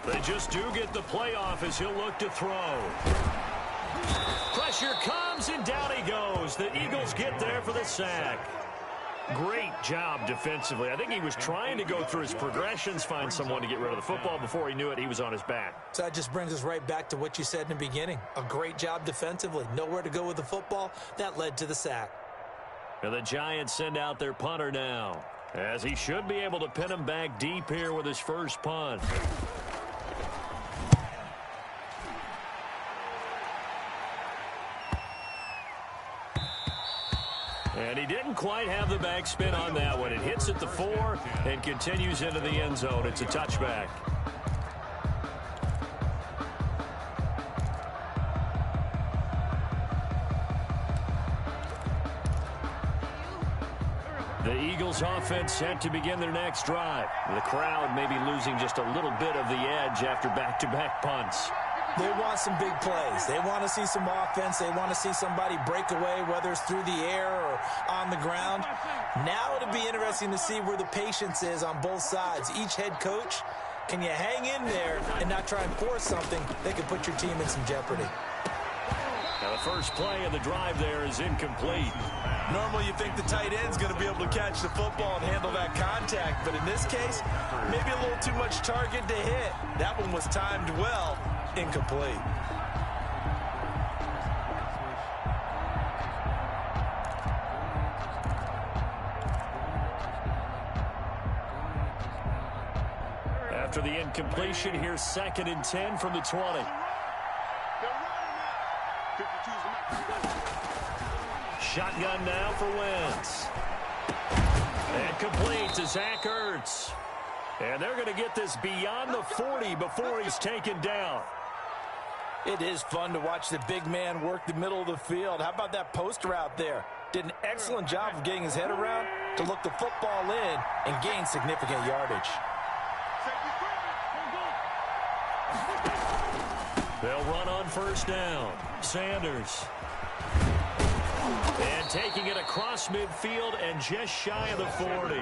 They just do get the playoff as he'll look to throw. Pressure comes, and down he goes. The Eagles get there for the sack. Great job defensively. I think he was trying to go through his progressions, find someone to get rid of the football. Before he knew it, he was on his back. So that just brings us right back to what you said in the beginning. A great job defensively. Nowhere to go with the football. That led to the sack. And the Giants send out their punter now, as he should be able to pin him back deep here with his first punt. And he didn't quite have the backspin on that one. It hits at the 4 and continues into the end zone. It's a touchback. The Eagles offense set to begin their next drive. The crowd may be losing just a little bit of the edge after back-to-back punts. They want some big plays. They want to see some offense. They want to see somebody break away, whether it's through the air or on the ground. Now it'll be interesting to see where the patience is on both sides. Each head coach, can you hang in there and not try and force something that could put your team in some jeopardy? Now the first play of the drive there is incomplete. Normally you think the tight end's going to be able to catch the football and handle that contact, but in this case, maybe a little too much target to hit. That one was timed well. Incomplete. After the incompletion, here's 2nd and 10 from the 20. Shotgun now for Wentz. And complete to Zach Ertz. And they're going to get this beyond the 40 before he's taken down. It is fun to watch the big man work the middle of the field. How about that post route there? Did an excellent job of getting his head around to look the football in and gain significant yardage. They'll run on first down. Sanders. And taking it across midfield and just shy of the 40.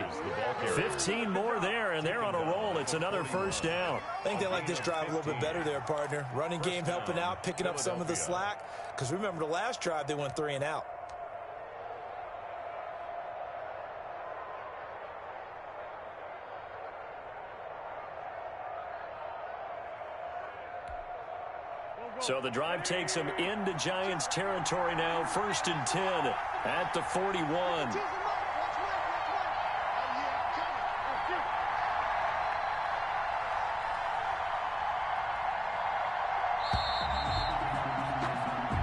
15 more there, and they're on a roll. It's another first down. I think they like this drive a little bit better there, partner. Running game helping out, picking up some of the slack. Because remember, the last drive, they went 3 and out. So the drive takes them into Giants territory now. 1st and 10 at the 41.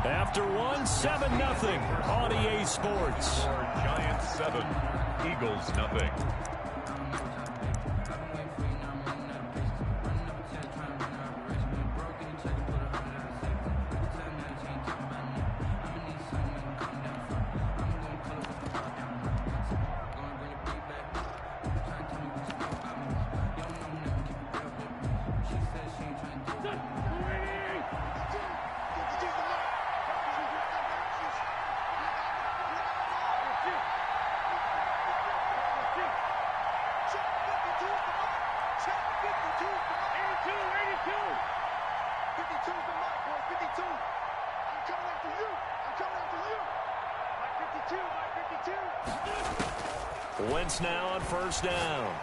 After 7-0 on EA Sports. Giants 7, Eagles nothing. Wentz now on first down.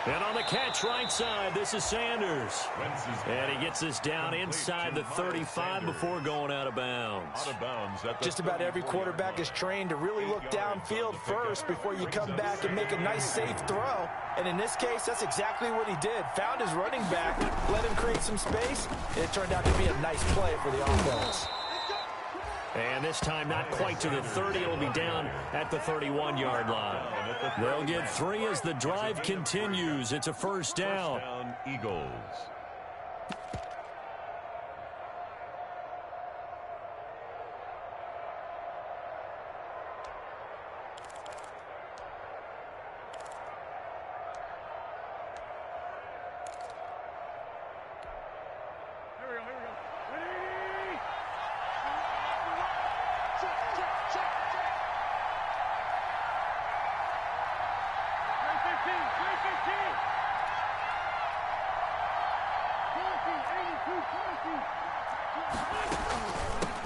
And on the catch right side, this is Sanders. And he gets this down inside the 35 before going out of bounds. Just about every quarterback is trained to really look downfield first before you come back and make a nice, safe throw. And in this case, that's exactly what he did. Found his running back, let him create some space, and it turned out to be a nice play for the offense. And this time not quite to the 30. It'll be down at the 31-yard line. They'll get 3 as the drive continues. It's a first down. Eagles.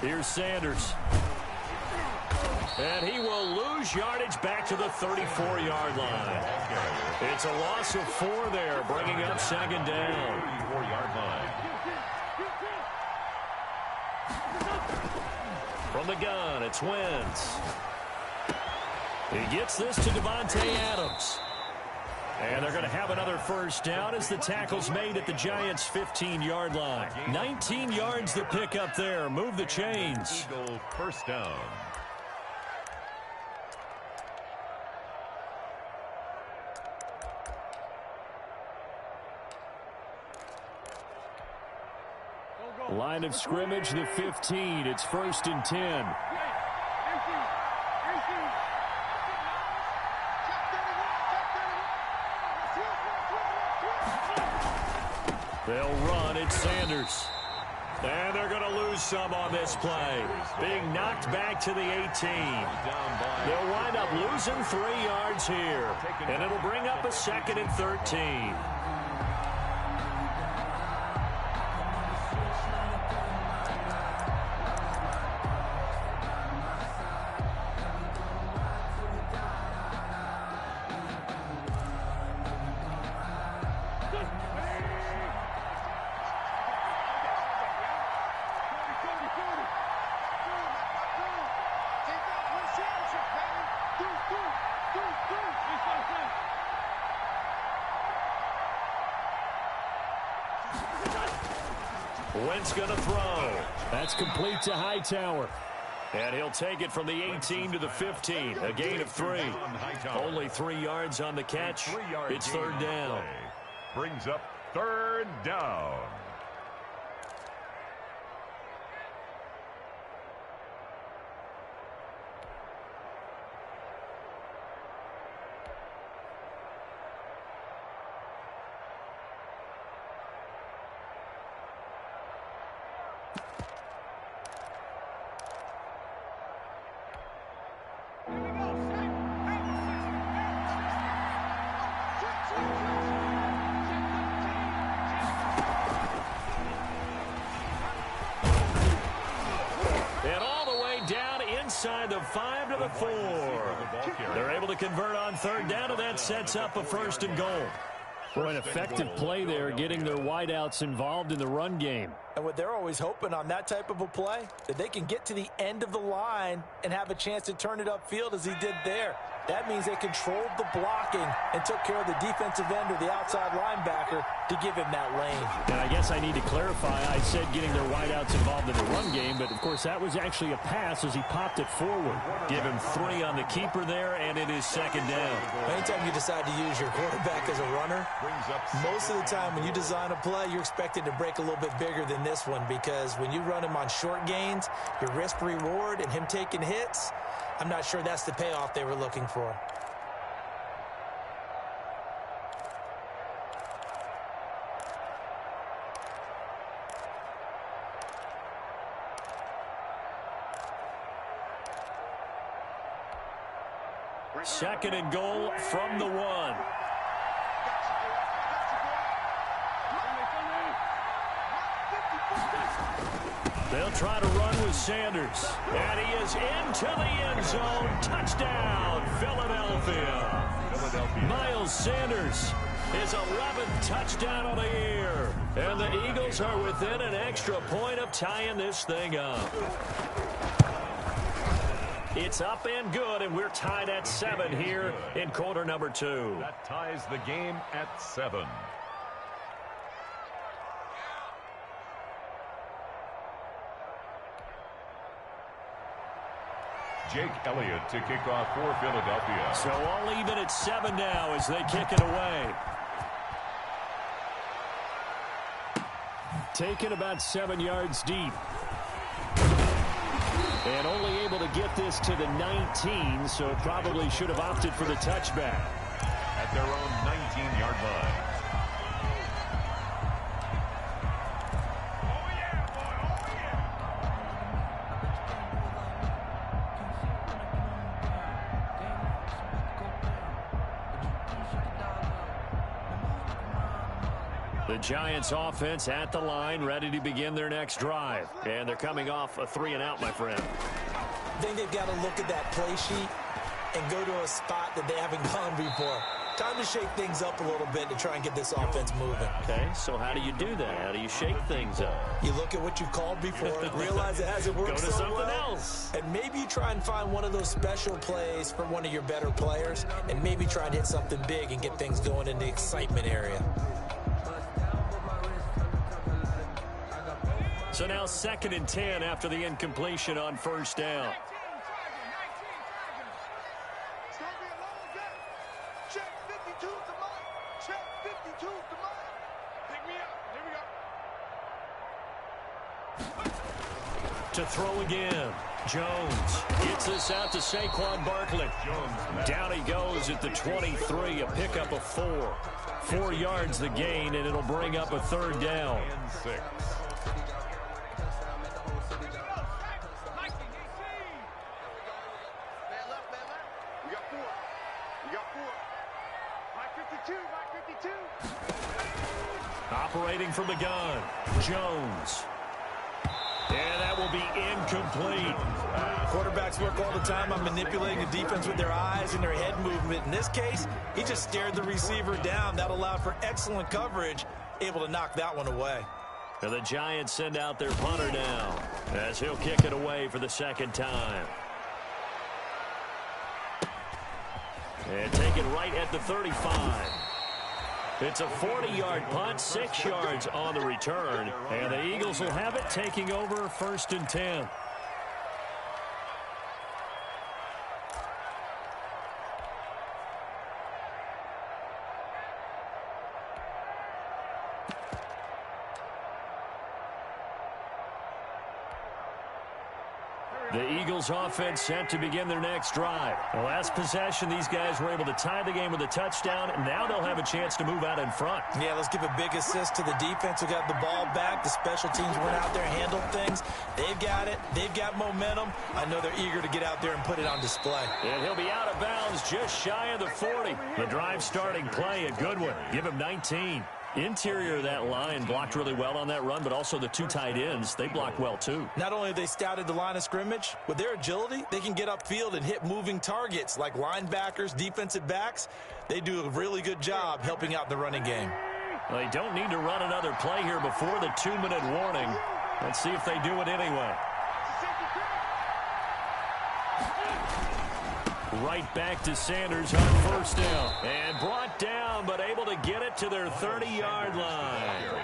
Here's Sanders. And he will lose yardage back to the 34-yard line. It's a loss of 4 there, bringing up 2nd down. 34-yard line. From the gun, it's Wentz. He gets this to Devontae Adams. And they're going to have another first down as the tackle's made at the Giants' 15-yard line. 19 yards to pick up there. Move the chains. Eagle first down. Line of scrimmage, the 15. It's 1st and 10. They'll run. It's Sanders. And they're going to lose some on this play. Being knocked back to the 18. They'll wind up losing 3 yards here. And it'll bring up a 2nd and 13. Wentz going to throw. That's complete to Hightower. And he'll take it from the 18 to the 15. A gain of 3. Only 3 yards on the catch. It's third down. Brings up third down. Inside the 5 to the 4. They're able to convert on third down, and that sets up a 1st and goal. For an effective play there, getting their wideouts involved in the run game. And what they're always hoping on that type of a play, that they can get to the end of the line and have a chance to turn it upfield as he did there. That means they controlled the blocking and took care of the defensive end or the outside linebacker to give him that lane. And I guess I need to clarify, I said getting their wideouts involved in the run game, but of course that was actually a pass as he popped it forward. Give him 3 on the keeper there, and it is 2nd down. Anytime you decide to use your quarterback as a runner, most of the time when you design a play, you're expected to break a little bit bigger than this one, because when you run him on short gains, your risk reward and him taking hits, I'm not sure that's the payoff they were looking for. Second and goal from the 1. They'll try to run with Sanders. And he is into the end zone. Touchdown, Philadelphia. Miles Sanders, his 11th touchdown of the year. And the Eagles are within an extra point of tying this thing up. It's up and good, and we're tied at 7 here in quarter number 2. That ties the game at 7. Jake Elliott to kick off for Philadelphia. So all even at 7 now as they kick it away. Taken about 7 yards deep. And only able to get this to the 19, so probably should have opted for the touchback. At their own 19-yard line. The Giants offense at the line, ready to begin their next drive. And they're coming off a 3-and-out, my friend. I think they've got to look at that play sheet and go to a spot that they haven't gone before. Time to shake things up a little bit to try and get this offense moving. Okay, so how do you do that? How do you shake things up? You look at what you've called before, realize it hasn't worked so well. Go to something else. And maybe you try and find one of those special plays for one of your better players, and maybe try and hit something big and get things going in the excitement area. So now 2nd and 10 after the incompletion on 1st down. To throw again. Jones gets this out to Saquon Barkley. Down he goes at the 23, a pickup of 4. 4 yards the gain, and it'll bring up a 3rd down. And 6. Operating from the gun, Jones. And that will be incomplete. Quarterbacks work all the time on manipulating the defense with their eyes and their head movement. In this case, he just stared the receiver down. That allowed for excellent coverage, able to knock that one away. And the Giants send out their punter now as he'll kick it away for the 2nd time. And take it right at the 35. It's a 40-yard punt, 6 yards on the return. And the Eagles will have it, taking over 1st and 10. The Eagles offense set to begin their next drive. The last possession, these guys were able to tie the game with a touchdown, and now they'll have a chance to move out in front. Yeah, let's give a big assist to the defense who got the ball back. The special teams went out there, handled things. They've got it. They've got momentum. I know they're eager to get out there and put it on display. And he'll be out of bounds just shy of the 40. The drive starting play, a good one. Give him 19. Interior of that line blocked really well on that run, but also the two tight ends, they blocked well too. Not only have they scouted the line of scrimmage, with their agility, they can get upfield and hit moving targets like linebackers, defensive backs. They do a really good job helping out the running game. They don't need to run another play here before the 2-minute warning. Let's see if they do it anyway. Right back to Sanders on first down. And brought down, but able to get it to their 30-yard line.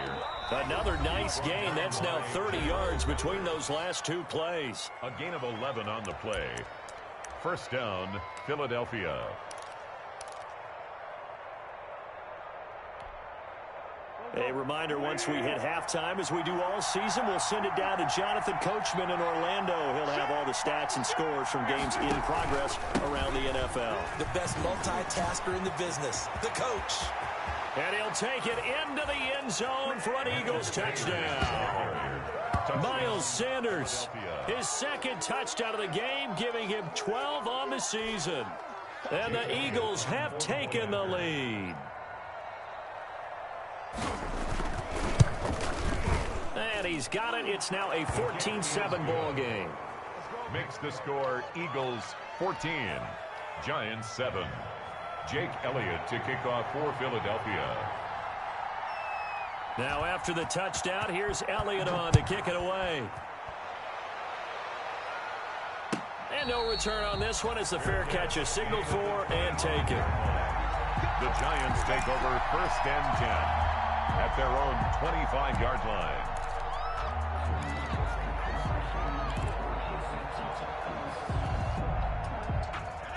Another nice gain. That's now 30 yards between those last two plays. A gain of 11 on the play. First down, Philadelphia. A reminder, once we hit halftime, as we do all season, we'll send it down to Jonathan Coachman in Orlando. He'll have all the stats and scores from games in progress around the NFL. The best multitasker in the business, the coach. And he'll take it into the end zone for an Eagles touchdown. Miles Sanders, his second touchdown of the game, giving him 12 on the season. And the Eagles have taken the lead. And he's got it. It's now a 14-7 ball game. Makes the score Eagles 14, Giants 7. Jake Elliott to kick off for Philadelphia. Now after the touchdown, here's Elliott on to kick it away. And no return on this one as the fair catch is signaled for and taken. The Giants take over first and 10 at their own 25-yard line.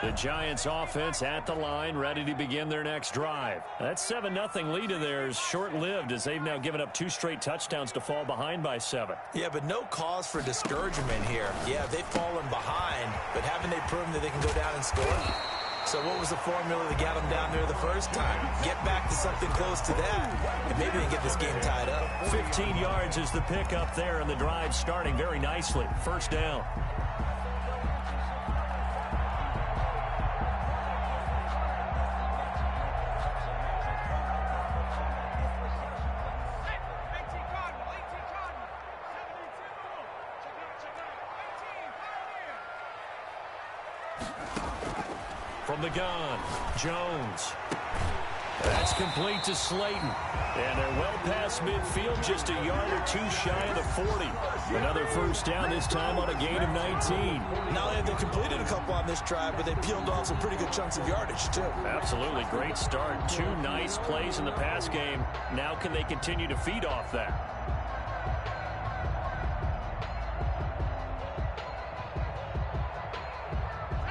The Giants offense at the line, ready to begin their next drive. That 7-0 lead of theirs short-lived as they've now given up 2 straight touchdowns to fall behind by 7. Yeah, but no cause for discouragement here. Yeah, they've fallen behind, but haven't they proven that they can go down and score? So what was the formula that got them down there the first time? Get back to something close to that, and maybe they get this game tied up. 15 yards is the pickup there, and the drive starting very nicely. First down. From the gun, Jones. That's complete to Slayton. And they're well past midfield, just a yard or two shy of the 40. Another first down, this time on a gain of 19. Not only have they completed a couple on this drive, but they peeled off some pretty good chunks of yardage, too. Absolutely. Great start. 2 nice plays in the pass game. Now can they continue to feed off that?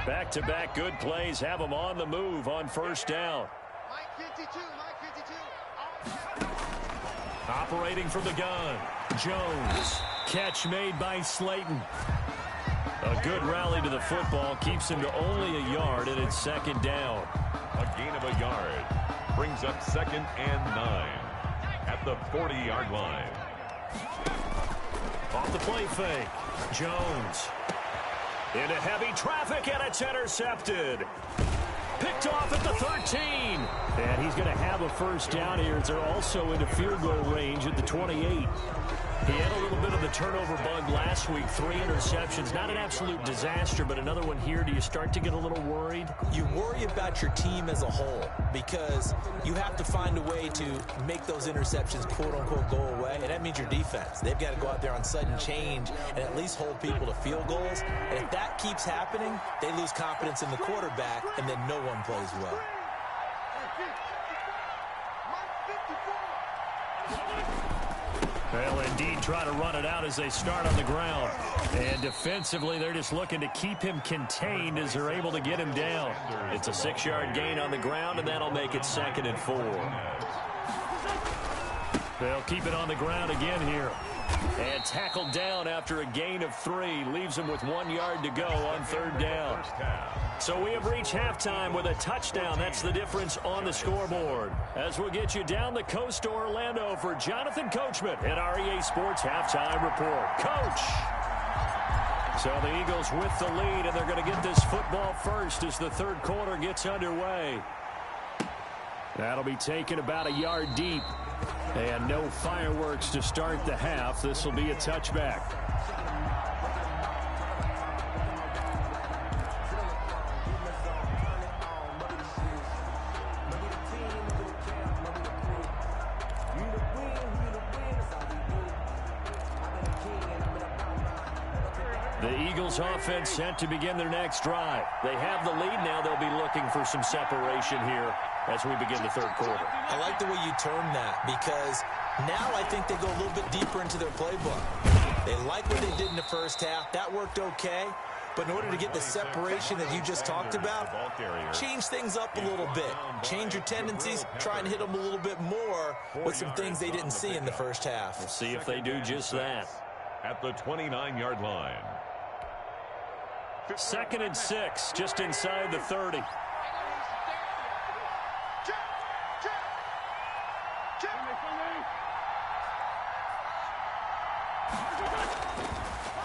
Back-to-back good plays have them on the move on first down. Mike 52, Mike 52. Operating from the gun, Jones. Catch made by Slayton. A good rally to the football keeps him to only a yard, and it's second down. A gain of a yard brings up 2nd and 9 at the 40-yard line. Off the play fake, Jones. Into heavy traffic, and it's intercepted. Picked off at the 13. And he's going to have a first down here as they're also into field goal range at the 28. He had a little bit of the turnover bug last week. 3 interceptions. Not an absolute disaster, but another one here. Do you start to get a little worried? You worry about your team as a whole because you have to find a way to make those interceptions, quote-unquote, go away, and that means your defense. They've got to go out there on sudden change and at least hold people to field goals. And if that keeps happening, they lose confidence in the quarterback, and then no one plays well. They'll indeed try to run it out as they start on the ground. And defensively, they're just looking to keep him contained as they're able to get him down. It's a 6-yard gain on the ground, and that'll make it 2nd and 4. They'll keep it on the ground again here. And tackled down after a gain of 3. Leaves them with 1 yard to go on 3rd down. So we have reached halftime with a touchdown. That's the difference on the scoreboard. As we'll get you down the coast to Orlando for Jonathan Coachman at our EA Sports Halftime Report. Coach! So the Eagles with the lead, and they're going to get this football first as the 3rd quarter gets underway. That'll be taken about a yard deep. And no fireworks to start the half. This will be a touchback. The Eagles offense set to begin their next drive. They have the lead now. They'll be looking for some separation here as we begin the 3rd quarter. I like the way you term that, because now I think they go a little bit deeper into their playbook. They like what they did in the first half. That worked okay. But in order to get the separation that you just talked about, change things up a little bit. Change your tendencies, try and hit them a little bit more with some things they didn't see in the first half. We'll see if they do just that. At the 29-yard line. 2nd and 6, just inside the 30.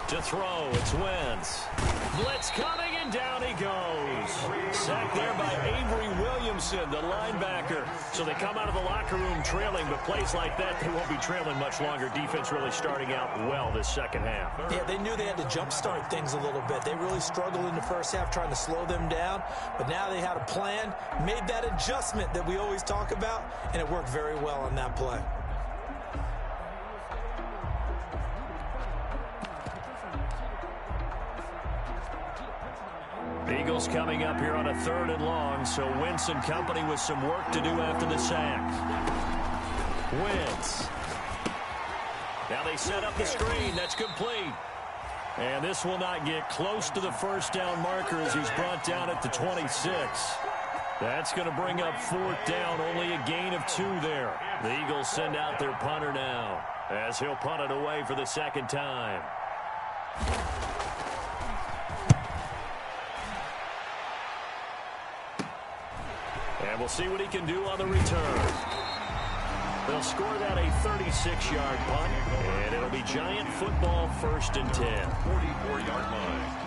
To throw, it's Wentz. Blitz coming, and down he goes. Sacked there by Avery Williamson, the linebacker. So they come out of the locker room trailing, but plays like that, they won't be trailing much longer. Defense really starting out well this 2nd half. Yeah, they knew they had to jumpstart things a little bit. They really struggled in the first half trying to slow them down, but now they had a plan, made that adjustment that we always talk about, and it worked very well on that play. Eagles coming up here on a 3rd and long, so Wentz and company with some work to do after the sack. Wentz. Now they set up the screen. That's complete. And this will not get close to the 1st down marker as he's brought down at the 26. That's going to bring up 4th down, only a gain of 2 there. The Eagles send out their punter now as he'll punt it away for the 2nd time. And we'll see what he can do on the return. They'll score that a 36-yard punt, and it'll be Giant football 1st and 10. 44-yard line.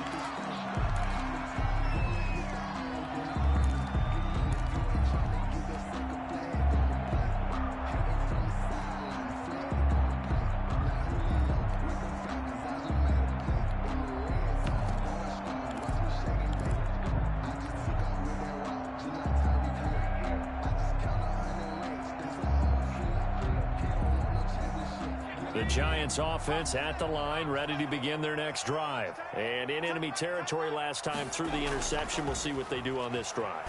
The Giants offense at the line, ready to begin their next drive. And in enemy territory last time through the interception. We'll see what they do on this drive.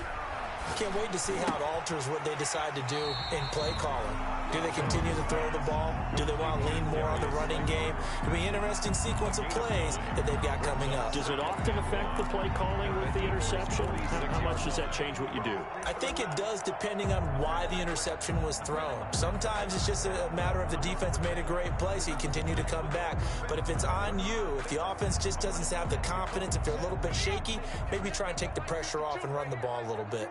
Can't wait to see how it alters what they decide to do in play calling. Do they continue to throw the ball? Do they want to lean more on the running game? It'll be an interesting sequence of plays that they've got coming up. Does it often affect the play calling with the interception? How much does that change what you do? I think it does, depending on why the interception was thrown. Sometimes it's just a matter of the defense made a great play, so you continue to come back. But if it's on you, if the offense just doesn't have the confidence, if they're a little bit shaky, maybe try and take the pressure off and run the ball a little bit.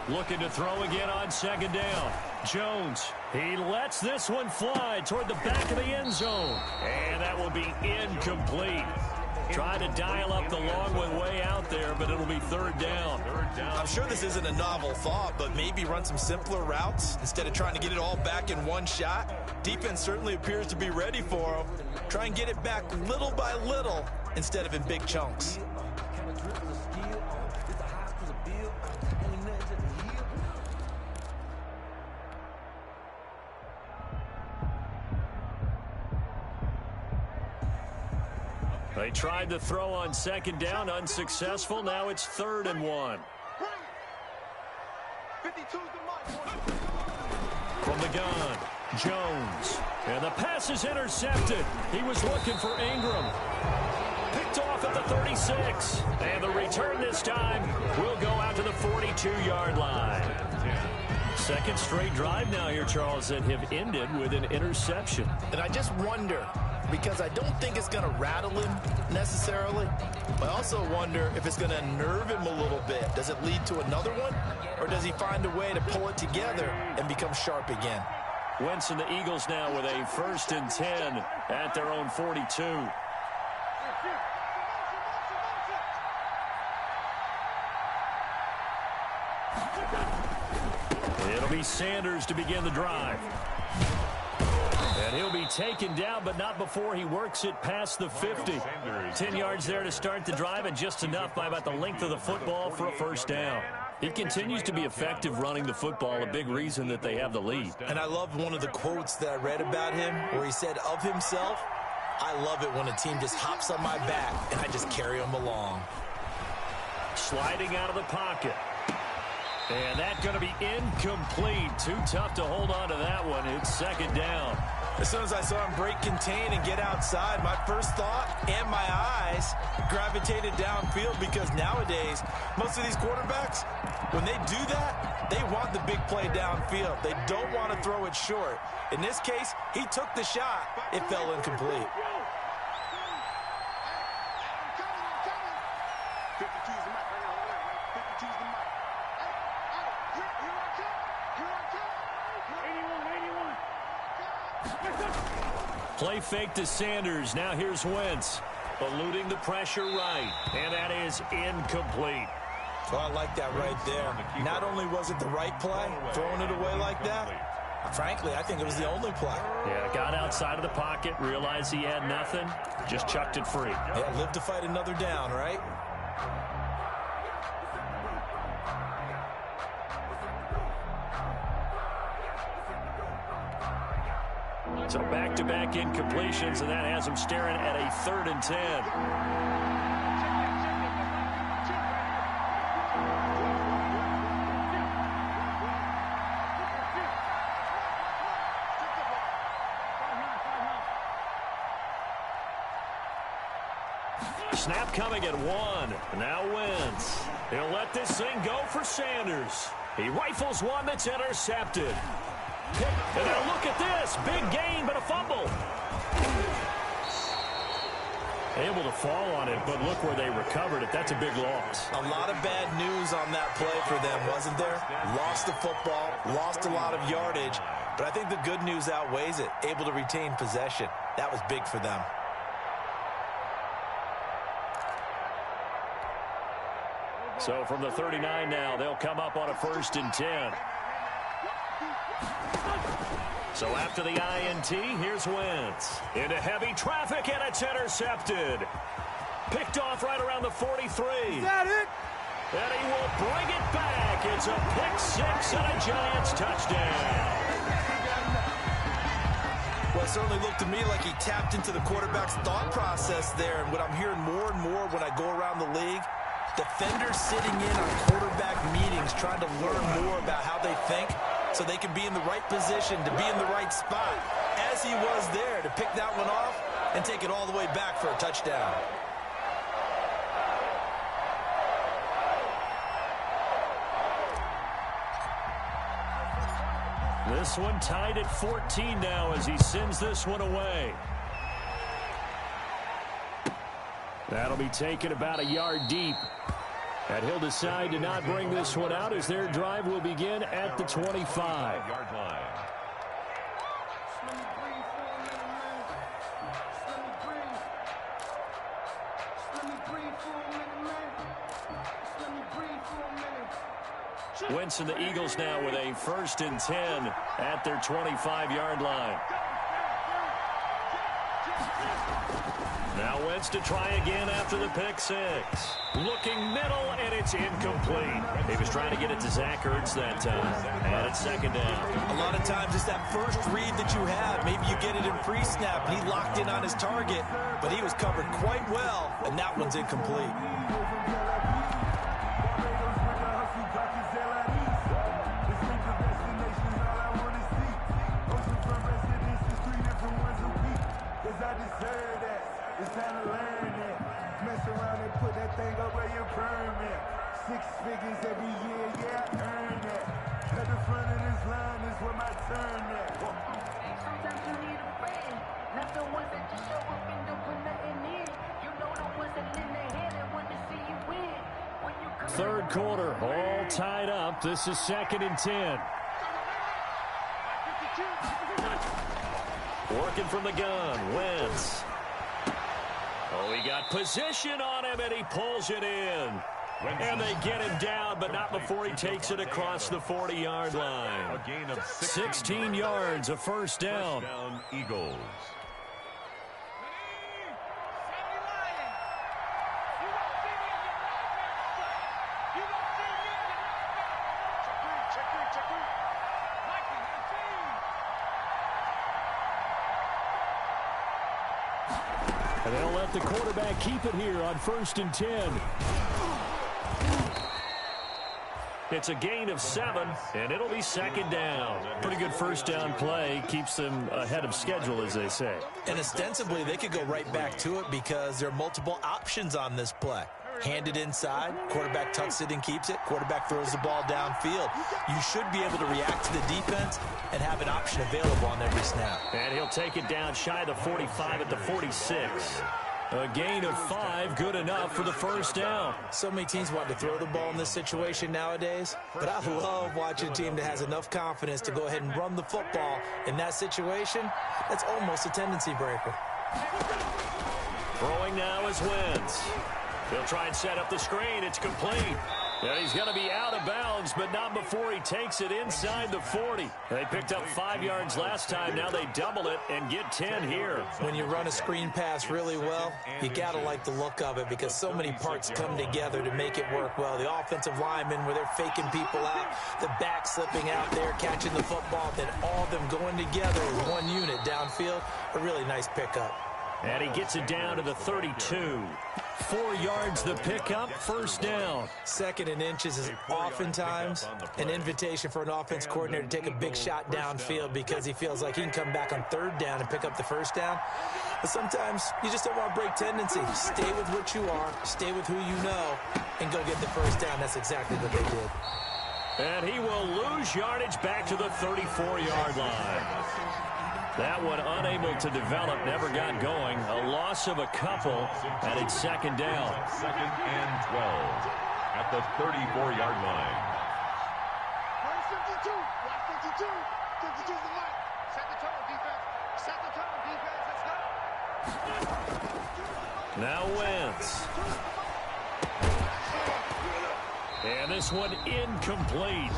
Looking to throw again on 2nd down. Jones, he lets this one fly toward the back of the end zone. And that will be incomplete. Try to dial up the long one way out there, but it'll be 3rd down. I'm sure this isn't a novel thought, but maybe run some simpler routes instead of trying to get it all back in one shot. Defense certainly appears to be ready for them. Try and get it back little by little instead of in big chunks. They tried to throw on 2nd down, unsuccessful. Now it's 3rd and 1. From the gun, Jones. And the pass is intercepted. He was looking for Ingram. Picked off at the 36. And the return this time will go out to the 42-yard line. Second straight drive now here, Charles, that have ended with an interception. And I just wonder, because I don't think it's going to rattle him necessarily, but I also wonder if it's going to unnerve him a little bit. Does it lead to another one, or does he find a way to pull it together and become sharp again? Wentz and the Eagles now with a 1st and 10 at their own 42. It'll be Sanders to begin the drive. And he'll be taken down, but not before he works it past the 50. 10 yards there to start the drive, and just enough by about the length of the football for a first down. He continues to be effective running the football, a big reason that they have the lead. And I love one of the quotes that I read about him where he said of himself, "I love it when a team just hops on my back and I just carry them along." Sliding out of the pocket. And that's going to be incomplete. Too tough to hold on to that one. It's 2nd down. As soon as I saw him break contain and get outside, my first thought and my eyes gravitated downfield, because nowadays, most of these quarterbacks, when they do that, they want the big play downfield. They don't want to throw it short. In this case, he took the shot. It fell incomplete. Play fake to Sanders. Now here's Wentz. Eluding the pressure right. And that is incomplete. So I like that right there. Not only was it the right play, throwing it away like that, frankly, I think it was the only play. Yeah, got outside of the pocket, realized he had nothing, just chucked it free. Yeah, live to fight another down, right? So back-to-back incompletions, and that has him staring at a 3rd and 10. Snap coming at 1. Now Wentz. He'll let this thing go for Sanders. He rifles one that's intercepted. And now look at this. Big gain, but a fumble. Able to fall on it, but look where they recovered it. That's a big loss. A lot of bad news on that play for them, wasn't there? Lost the football, lost a lot of yardage, but I think the good news outweighs it. Able to retain possession. That was big for them. So from the 39 now, they'll come up on a 1st and 10. So after the INT, here's Wentz. Into heavy traffic, and it's intercepted. Picked off right around the 43. Is that it? And he will bring it back. It's a pick 6 and a Giants touchdown. Well, it certainly looked to me like he tapped into the quarterback's thought process there. And what I'm hearing more and more when I go around the league, defenders sitting in on quarterback meetings trying to learn more about how they think, so they can be in the right position to be in the right spot, as he was there to pick that one off and take it all the way back for a touchdown. This one tied at 14 now as he sends this one away. That'll be taken about a yard deep. And he'll decide to not bring this one out as their drive will begin at the 25-yard line. Wentz and the Eagles now with a 1st and 10 at their 25-yard line. Now Wentz to try again after the pick 6. Looking middle, and it's incomplete. He was trying to get it to Zach Ertz that time. And it's 2nd down. A lot of times it's that first read that you have. Maybe you get it in pre-snap, and he locked in on his target, but he was covered quite well, and that one's incomplete. figures every year, yeah, I earn that. At the front of this line is where my turn at. Sometimes you need a friend, not the ones that just show up and don't put nothing in. You know the ones that lend their hand and want to see you win. When you come Third quarter, all tied up. This is 2nd and 10. Working from the gun, Wentz. Oh, he got position on him, and he pulls it in. And they get him down, but not before he takes it across the 40-yard line. A gain of 16 yards, a first down. First down, Eagles. And they'll let the quarterback keep it here on 1st and 10. It's a gain of 7, and it'll be 2nd down. Pretty good first down play. Keeps them ahead of schedule, as they say. And ostensibly, they could go right back to it because there are multiple options on this play. Hand it inside, quarterback tucks it and keeps it, quarterback throws the ball downfield. You should be able to react to the defense and have an option available on every snap. And he'll take it down shy of the 45 at the 46. A gain of 5, good enough for the first down. So many teams want to throw the ball in this situation nowadays, but I love watching a team that has enough confidence to go ahead and run the football. In that situation, that's almost a tendency breaker. Throwing now is Wentz. He'll try and set up the screen. It's complete. And he's going to be out of bounds, but not before he takes it inside the 40. They picked up 5 yards last time. Now they double it and get 10 here. When you run a screen pass really well, you got to like the look of it because so many parts come together to make it work well. The offensive linemen, where they're faking people out, the back slipping out there, catching the football, then all of them going together as one unit downfield. A really nice pickup. And he gets it down to the 32. 4 yards the pickup, first down. 2nd and inches is oftentimes an invitation for an offense coordinator to take a big shot downfield because he feels like he can come back on 3rd down and pick up the first down. But sometimes you just don't want to break tendency. Stay with what you are, stay with who you know, and go get the first down. That's exactly what they did. And he will lose yardage back to the 34-yard line. That one unable to develop, never got going. A loss of a couple, and it's 2nd down. 2nd and 12 at the 34-yard line. 52, 52, 52 is the mark. Set the tone, defense. Set the tone, defense. Let's go. Now Wentz. And this one incomplete.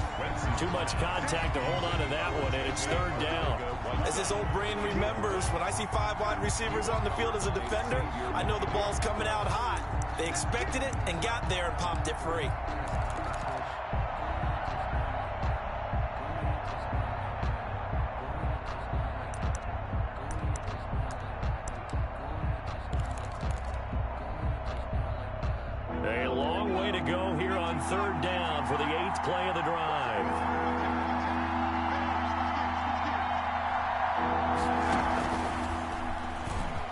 Too much contact to hold on to that one, and it's 3rd down. As his old brain remembers, when I see 5 wide receivers on the field as a defender, I know the ball's coming out hot. They expected it and got there and popped it free. A long way to go here on 3rd down for the 8th play of the drive.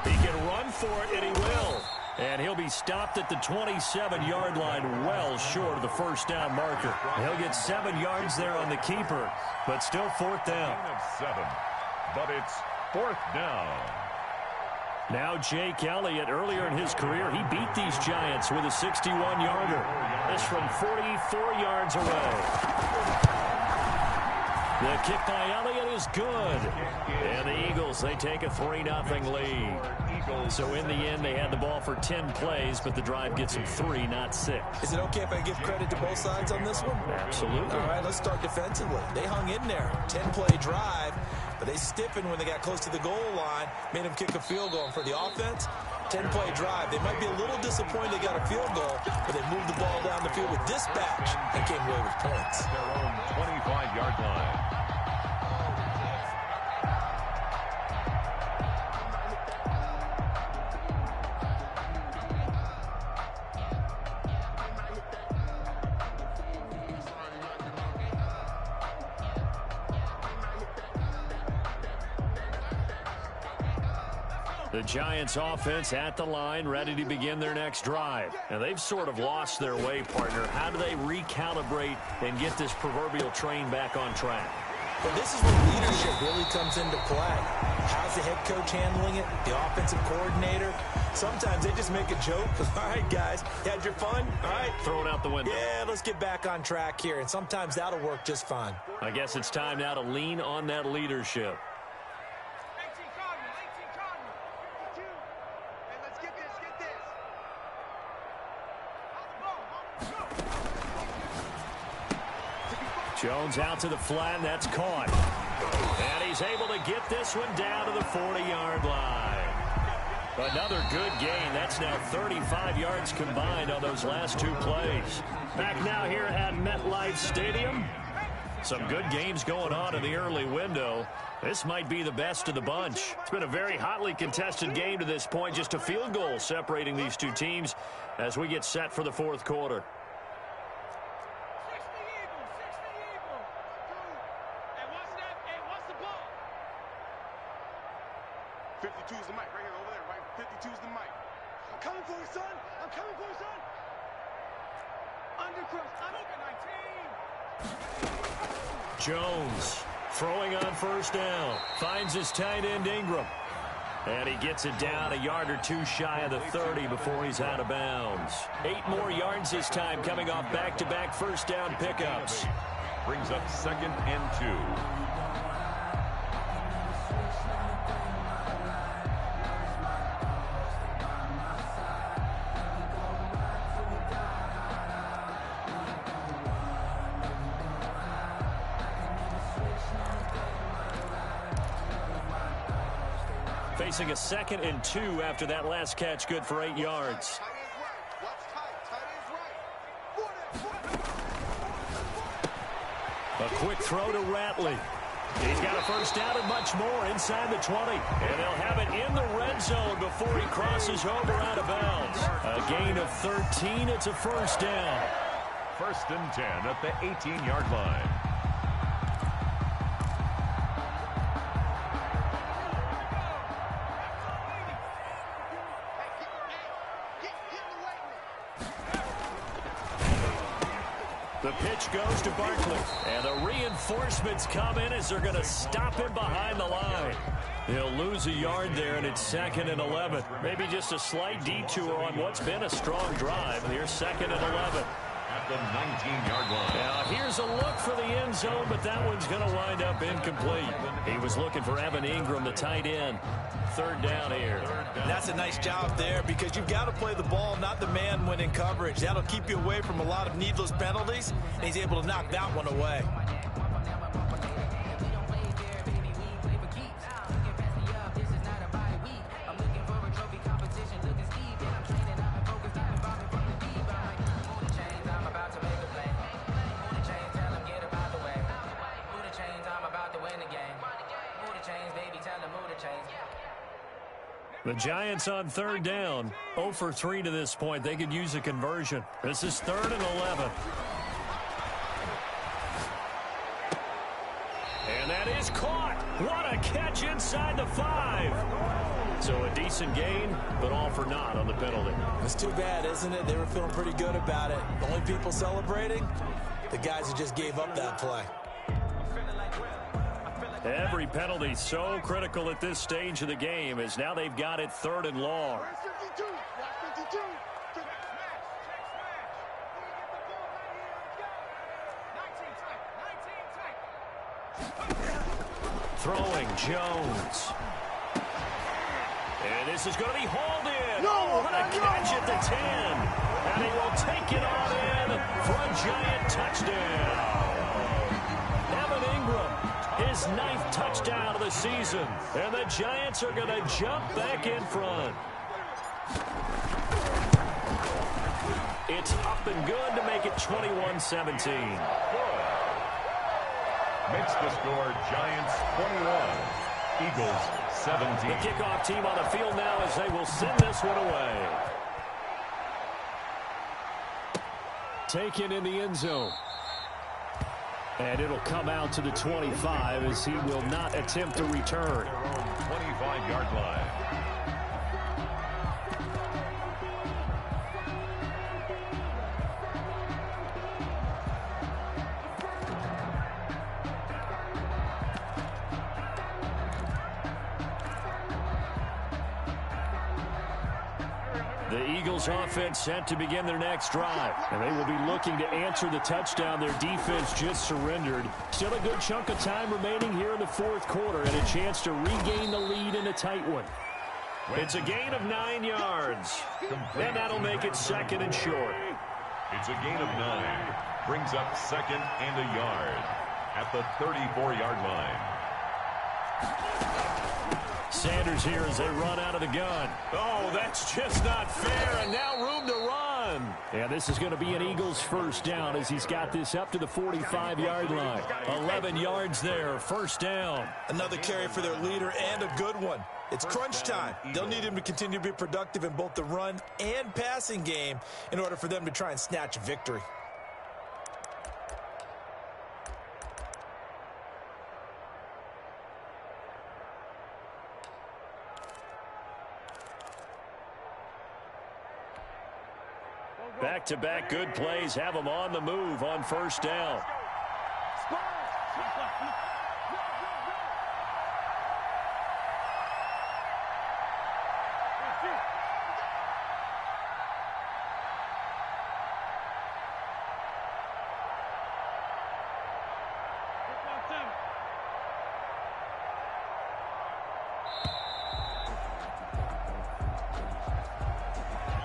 He can run for it, and he will. And he'll be stopped at the 27-yard line, well short of the first down marker. He'll get 7 yards there on the keeper, but still 4th down. Gain of 7, but it's 4th down. Now Jake Elliott, earlier in his career, he beat these Giants with a 61-yarder. This from 44 yards away. The kick by Elliott is good. And the Eagles, they take a 3-0 lead. So in the end, they had the ball for 10 plays, but the drive gets them 3, not 6. Is it okay if I give credit to both sides on this one? Absolutely. All right, let's start defensively. They hung in there. 10-play drive, but they stiffened when they got close to the goal line, made them kick a field goal. And for the offense, 10-play drive. They might be a little disappointed they got a field goal, but they moved the ball down the field with dispatch and came away with points. Their own 25-yard line. The Giants offense at the line, ready to begin their next drive. And they've sort of lost their way, partner. How do they recalibrate and get this proverbial train back on track? But this is where leadership really comes into play. How's the head coach handling it? The offensive coordinator? Sometimes they just make a joke. All right, guys, you had your fun? All right. Throw it out the window. Yeah, let's get back on track here. And sometimes that'll work just fine. I guess it's time now to lean on that leadership. Jones out to the flat, and that's caught. And he's able to get this one down to the 40-yard line. Another good gain. That's now 35 yards combined on those last two plays. Back now here at MetLife Stadium. Some good games going on in the early window. This might be the best of the bunch. It's been a very hotly contested game to this point. Just a field goal separating these two teams as we get set for the fourth quarter. 52's the mic right here, over there, right? 52's the mic. I'm coming for you, son. I'm coming for you, son. Undercross. I'm looking 19. Jones throwing on first down. Finds his tight end Ingram. And he gets it down a yard or two shy of the 30 before he's out of bounds. 8 more yards this time coming off back-to-back first down pickups. Brings up 2nd and 2. Facing a 2nd and 2 after that last catch, good for 8 yards. A quick throw to Ratley. He's got a first down and much more inside the 20. And they'll have it in the red zone before he crosses over out of bounds. A gain of 13. It's a first down. 1st and 10 at the 18-yard line. The pitch goes to Barkley. And the reinforcements come in as they're going to stop him behind the line. He'll lose a yard there, and it's 2nd and 11. Maybe just a slight detour on what's been a strong drive. Here's 2nd and 11. At the 19-yard line. Now, here's a look for the end zone, but that one's going to wind up incomplete. He was looking for Evan Ingram, the tight end. 3rd down here. And that's a nice job there because you've got to play the ball, not the man when in coverage. That'll keep you away from a lot of needless penalties, and he's able to knock that one away. The Giants on 3rd down, 0 for 3 to this point. They could use a conversion. This is 3rd and 11. And that is caught. What a catch inside the 5. So a decent gain, but all for naught on the penalty. It's too bad, isn't it? They were feeling pretty good about it. The only people celebrating, the guys who just gave up that play. Every penalty so critical at this stage of the game as now they've got it 3rd and long. Throwing Jones. And this is going to be hauled in. Oh, what a catch at the 10. And he will take it on in for a Giant touchdown. Evan Ingram. His 9th touchdown of the season. And the Giants are going to jump back in front. It's up and good to make it 21-17. Makes the score Giants 21, Eagles 17. The kickoff team on the field now as they will send this one away. Taken in the end zone. And it'll come out to the 25 as he will not attempt to return. 25-yard line. The Eagles offense set to begin their next drive. And they will be looking to answer the touchdown their defense just surrendered. Still a good chunk of time remaining here in the fourth quarter and a chance to regain the lead in a tight one. It's a gain of 9 yards. And that'll make it second and short. It's a gain of 9. Brings up second and a yard at the 34-yard line. Sanders here as they run out of the gun. Oh, that's just not fair, and now room to run. Yeah, this is going to be an Eagles first down as he's got this up to the 45-yard line. 11 yards there, first down. Another carry for their leader and a good one. It's crunch time. They'll need him to continue to be productive in both the run and passing game in order for them to try and snatch a victory. Back-to-back good plays have them on the move on first down.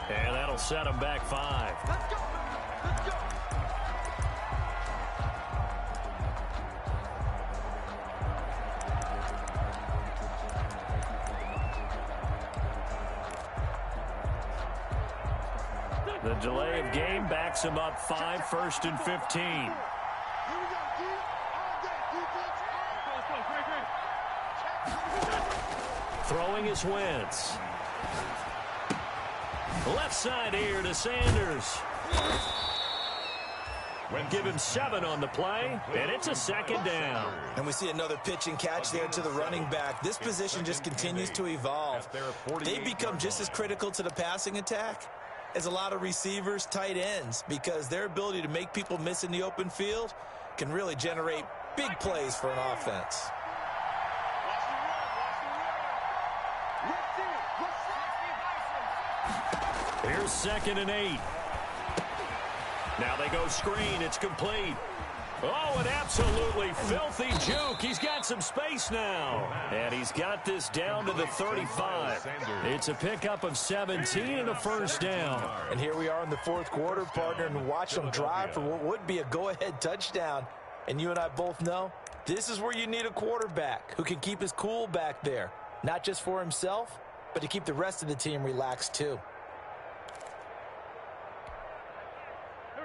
And that'll set them back 5. Let's go. Let's go. The delay of game backs him up 5, first and 15. Here we go, D. All day, defense. Throwing is Wentz. Left side here to Sanders. Give him 7 on the play, and it's a second down. And we see another pitch and catch there to the running back. This position just continues to evolve. They become just as critical to the passing attack as a lot of receivers, tight ends, because their ability to make people miss in the open field can really generate big plays for an offense. Here's second and 8. Now they go screen. It's complete. Oh, an absolutely filthy juke. He's got some space now. And he's got this down to the 35. It's a pickup of 17 and a first down. And here we are in the fourth quarter, partner, and watch them drive for what would be a go-ahead touchdown. And you and I both know this is where you need a quarterback who can keep his cool back there, not just for himself, but to keep the rest of the team relaxed too.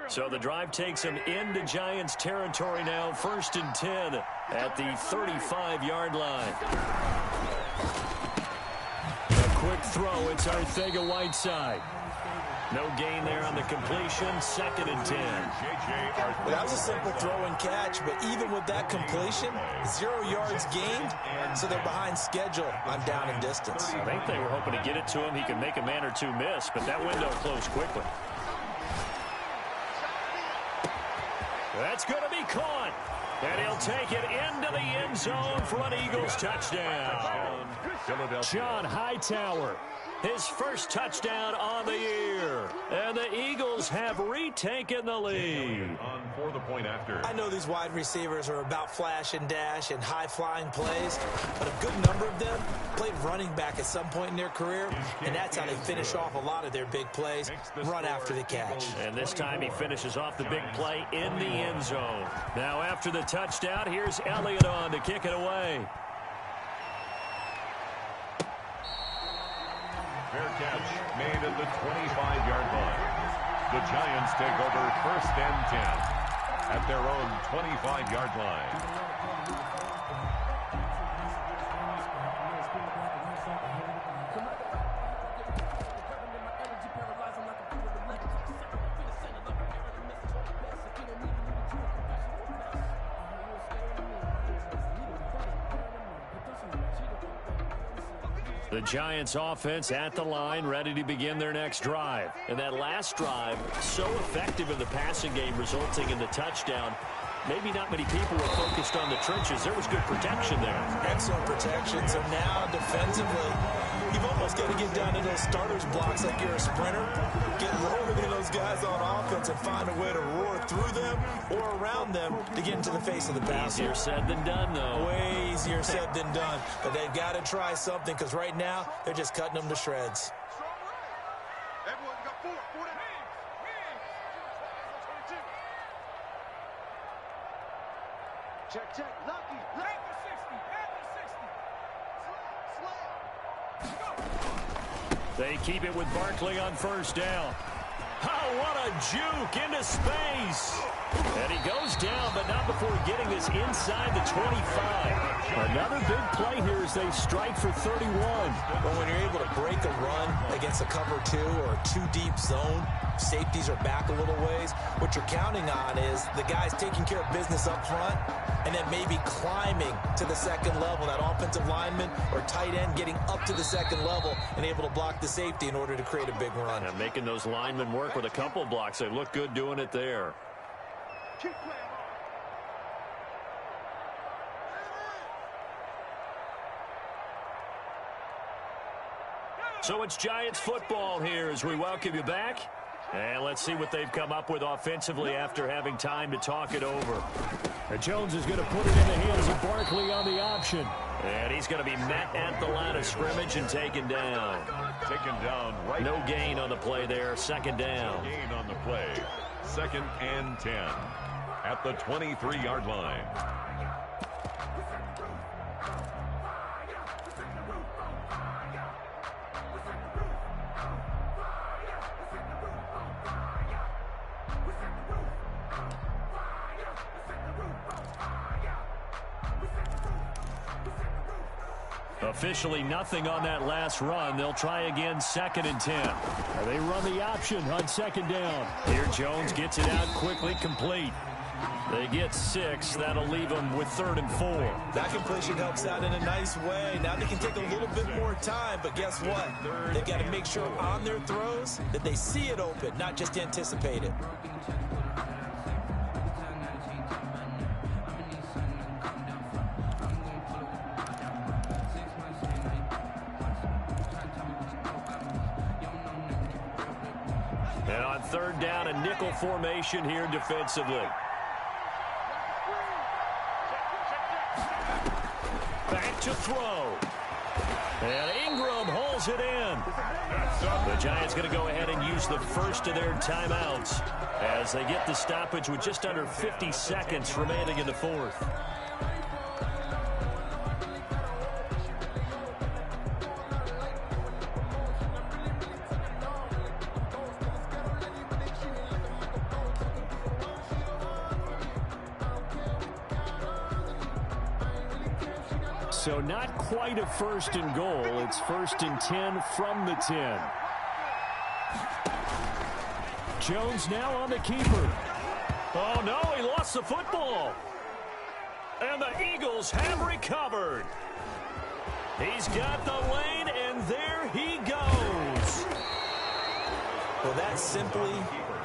So the drive takes him into Giants territory now, first and 10 at the 35-yard line. A quick throw, it's Arcega-Whiteside. No gain there on the completion, second and 10. Well, that was a simple throw and catch, but even with that completion, 0 yards gained, so they're behind schedule on down and distance. I think they were hoping to get it to him. He could make a man or two miss, but that window closed quickly. That's going to be caught. And he'll take it into the end zone for an Eagles touchdown. John Hightower, his first touchdown on the year. And the Eagles have retaken the lead. For the point after. I know these wide receivers are about flash and dash and high-flying plays, but a good number of them played running back at some point in their career, and that's how they finish off a lot of their big plays, run after the catch. And this time he finishes off the big play in the end zone. Now after the touchdown, here's Elliott on to kick it away. Fair catch made at the 25-yard line. The Giants take over first and 10 at their own 25-yard line. The Giants offense at the line, ready to begin their next drive. And that last drive, so effective in the passing game, resulting in the touchdown. maybe not many people were focused on the trenches. There was good protection there. Excellent protection. So now defensively, you've almost got to get down to those starters blocks like you're a sprinter. Get rolling into those guys on offense and find a way to roar through them or around them to get into the face of the passer. Easier said than done, though. Way easier said than done. But they've got to try something because right now they're just cutting them to shreds. Everyone got four down. Check. Lucky. At the 60. They keep it with Barkley on first down. Oh, what a juke into space. And he goes down, but not before getting this inside the 25. Another big play here as they strike for 31. Well, when you're able to break a run against a cover 2 or a 2-deep zone, safeties are back a little ways. What you're counting on is the guys taking care of business up front and then maybe climbing to the second level. That offensive lineman or tight end getting up to the second level and able to block the safety in order to create a big run. And making those linemen work with a couple blocks. They look good doing it there. Keep playing. So it's Giants football here as we welcome you back. And let's see what they've come up with offensively after having time to talk it over. And Jones is going to put it in the hands of Barkley on the option. And he's going to be met at the line of scrimmage and taken down. Taken down right. No gain on the play there. Second down. No gain on the play. 2nd and 10 at the 23-yard line. Officially nothing on that last run. They'll try again 2nd and 10. They run the option on 2nd down. Here Jones gets it out quickly, complete. They get 6. That'll leave them with 3rd and 4. That completion helps out in a nice way. Now they can take a little bit more time, but guess what? They've got to make sure on their throws that they see it open, not just anticipate it. And on 3rd down, a nickel formation here defensively. Back to throw. And Ingram holds it in. The Giants going to go ahead and use the first of their timeouts as they get the stoppage with just under 50 seconds remaining in the 4th. So not quite a 1st and goal. It's 1st and 10 from the 10. Jones now on the keeper. Oh, no, he lost the football. And the Eagles have recovered. He's got the lane, and there he goes. Well, that simply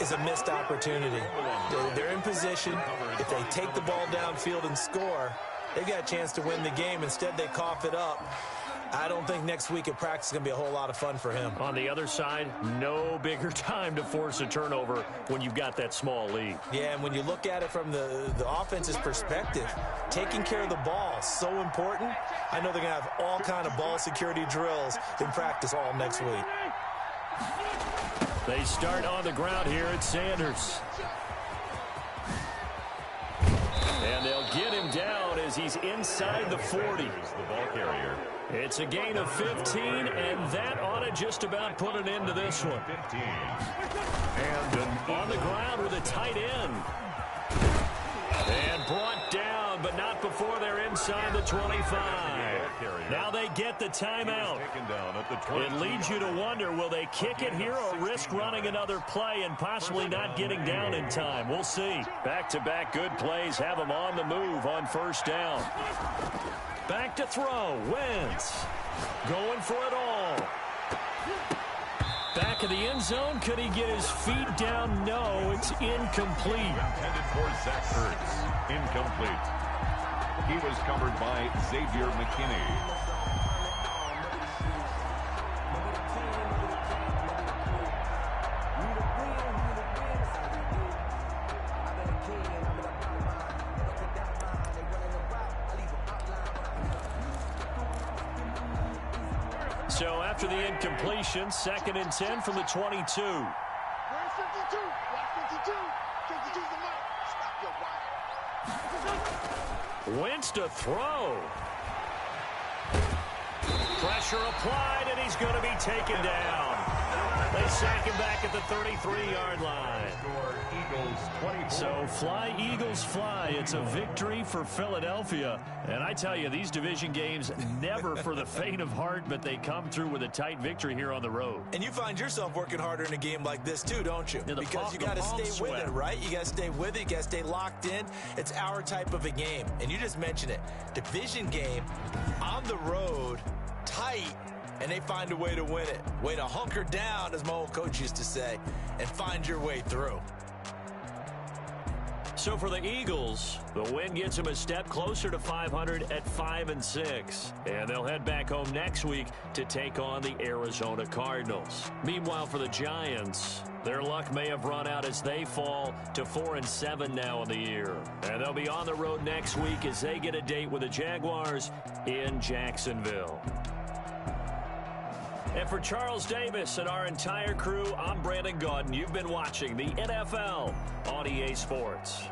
is a missed opportunity. They're in position. If they take the ball downfield and score, they've got a chance to win the game. Instead, they cough it up. I don't think next week at practice is going to be a whole lot of fun for him. On the other side, no bigger time to force a turnover when you've got that small lead. Yeah, and when you look at it from the offense's perspective, taking care of the ball is so important. I know they're going to have all kind of ball security drills in practice all next week. They start on the ground here at Sanders. And they'll get him down as he's inside the 40. The ball carrier. It's a gain of 15, and that ought to just about put an end to this one. 15. And on the ground with a tight end. And brought down, but not before they're inside the 25. Now they get the timeout. It leads you to wonder, will they kick it here or risk running another play and possibly not getting down in time? We'll see. Back-to-back good plays have them on the move on 1st down. Back to throw. Wentz going for it all. Back in the end zone. Could he get his feet down? No, it's incomplete. Intended for Zach Ertz. Incomplete. He was covered by Xavier McKinney. So after the incompletion, 2nd and 10 from the 22. We're 52. Watch 52. 52's the mic. Stop your wire. Wentz to throw. Pressure applied, and he's going to be taken down. They sack him back at the 33-yard line. So fly, Eagles, fly. It's a victory for Philadelphia. And I tell you, these division games never for the faint of heart, but they come through with a tight victory here on the road. And you find yourself working harder in a game like this too, don't you? Because you got to stay with it, right? You got to stay with it. You got to stay locked in. It's our type of a game. And you just mentioned it. Division game on the road, tight, and they find a way to win it. Way to hunker down, as my old coach used to say, and find your way through. So for the Eagles, the win gets them a step closer to 500 at 5-6. And they'll head back home next week to take on the Arizona Cardinals. Meanwhile, for the Giants, their luck may have run out as they fall to 4-7 now in the year. And they'll be on the road next week as they get a date with the Jaguars in Jacksonville. And for Charles Davis and our entire crew, I'm Brandon Gaudin. You've been watching the NFL on EA Sports.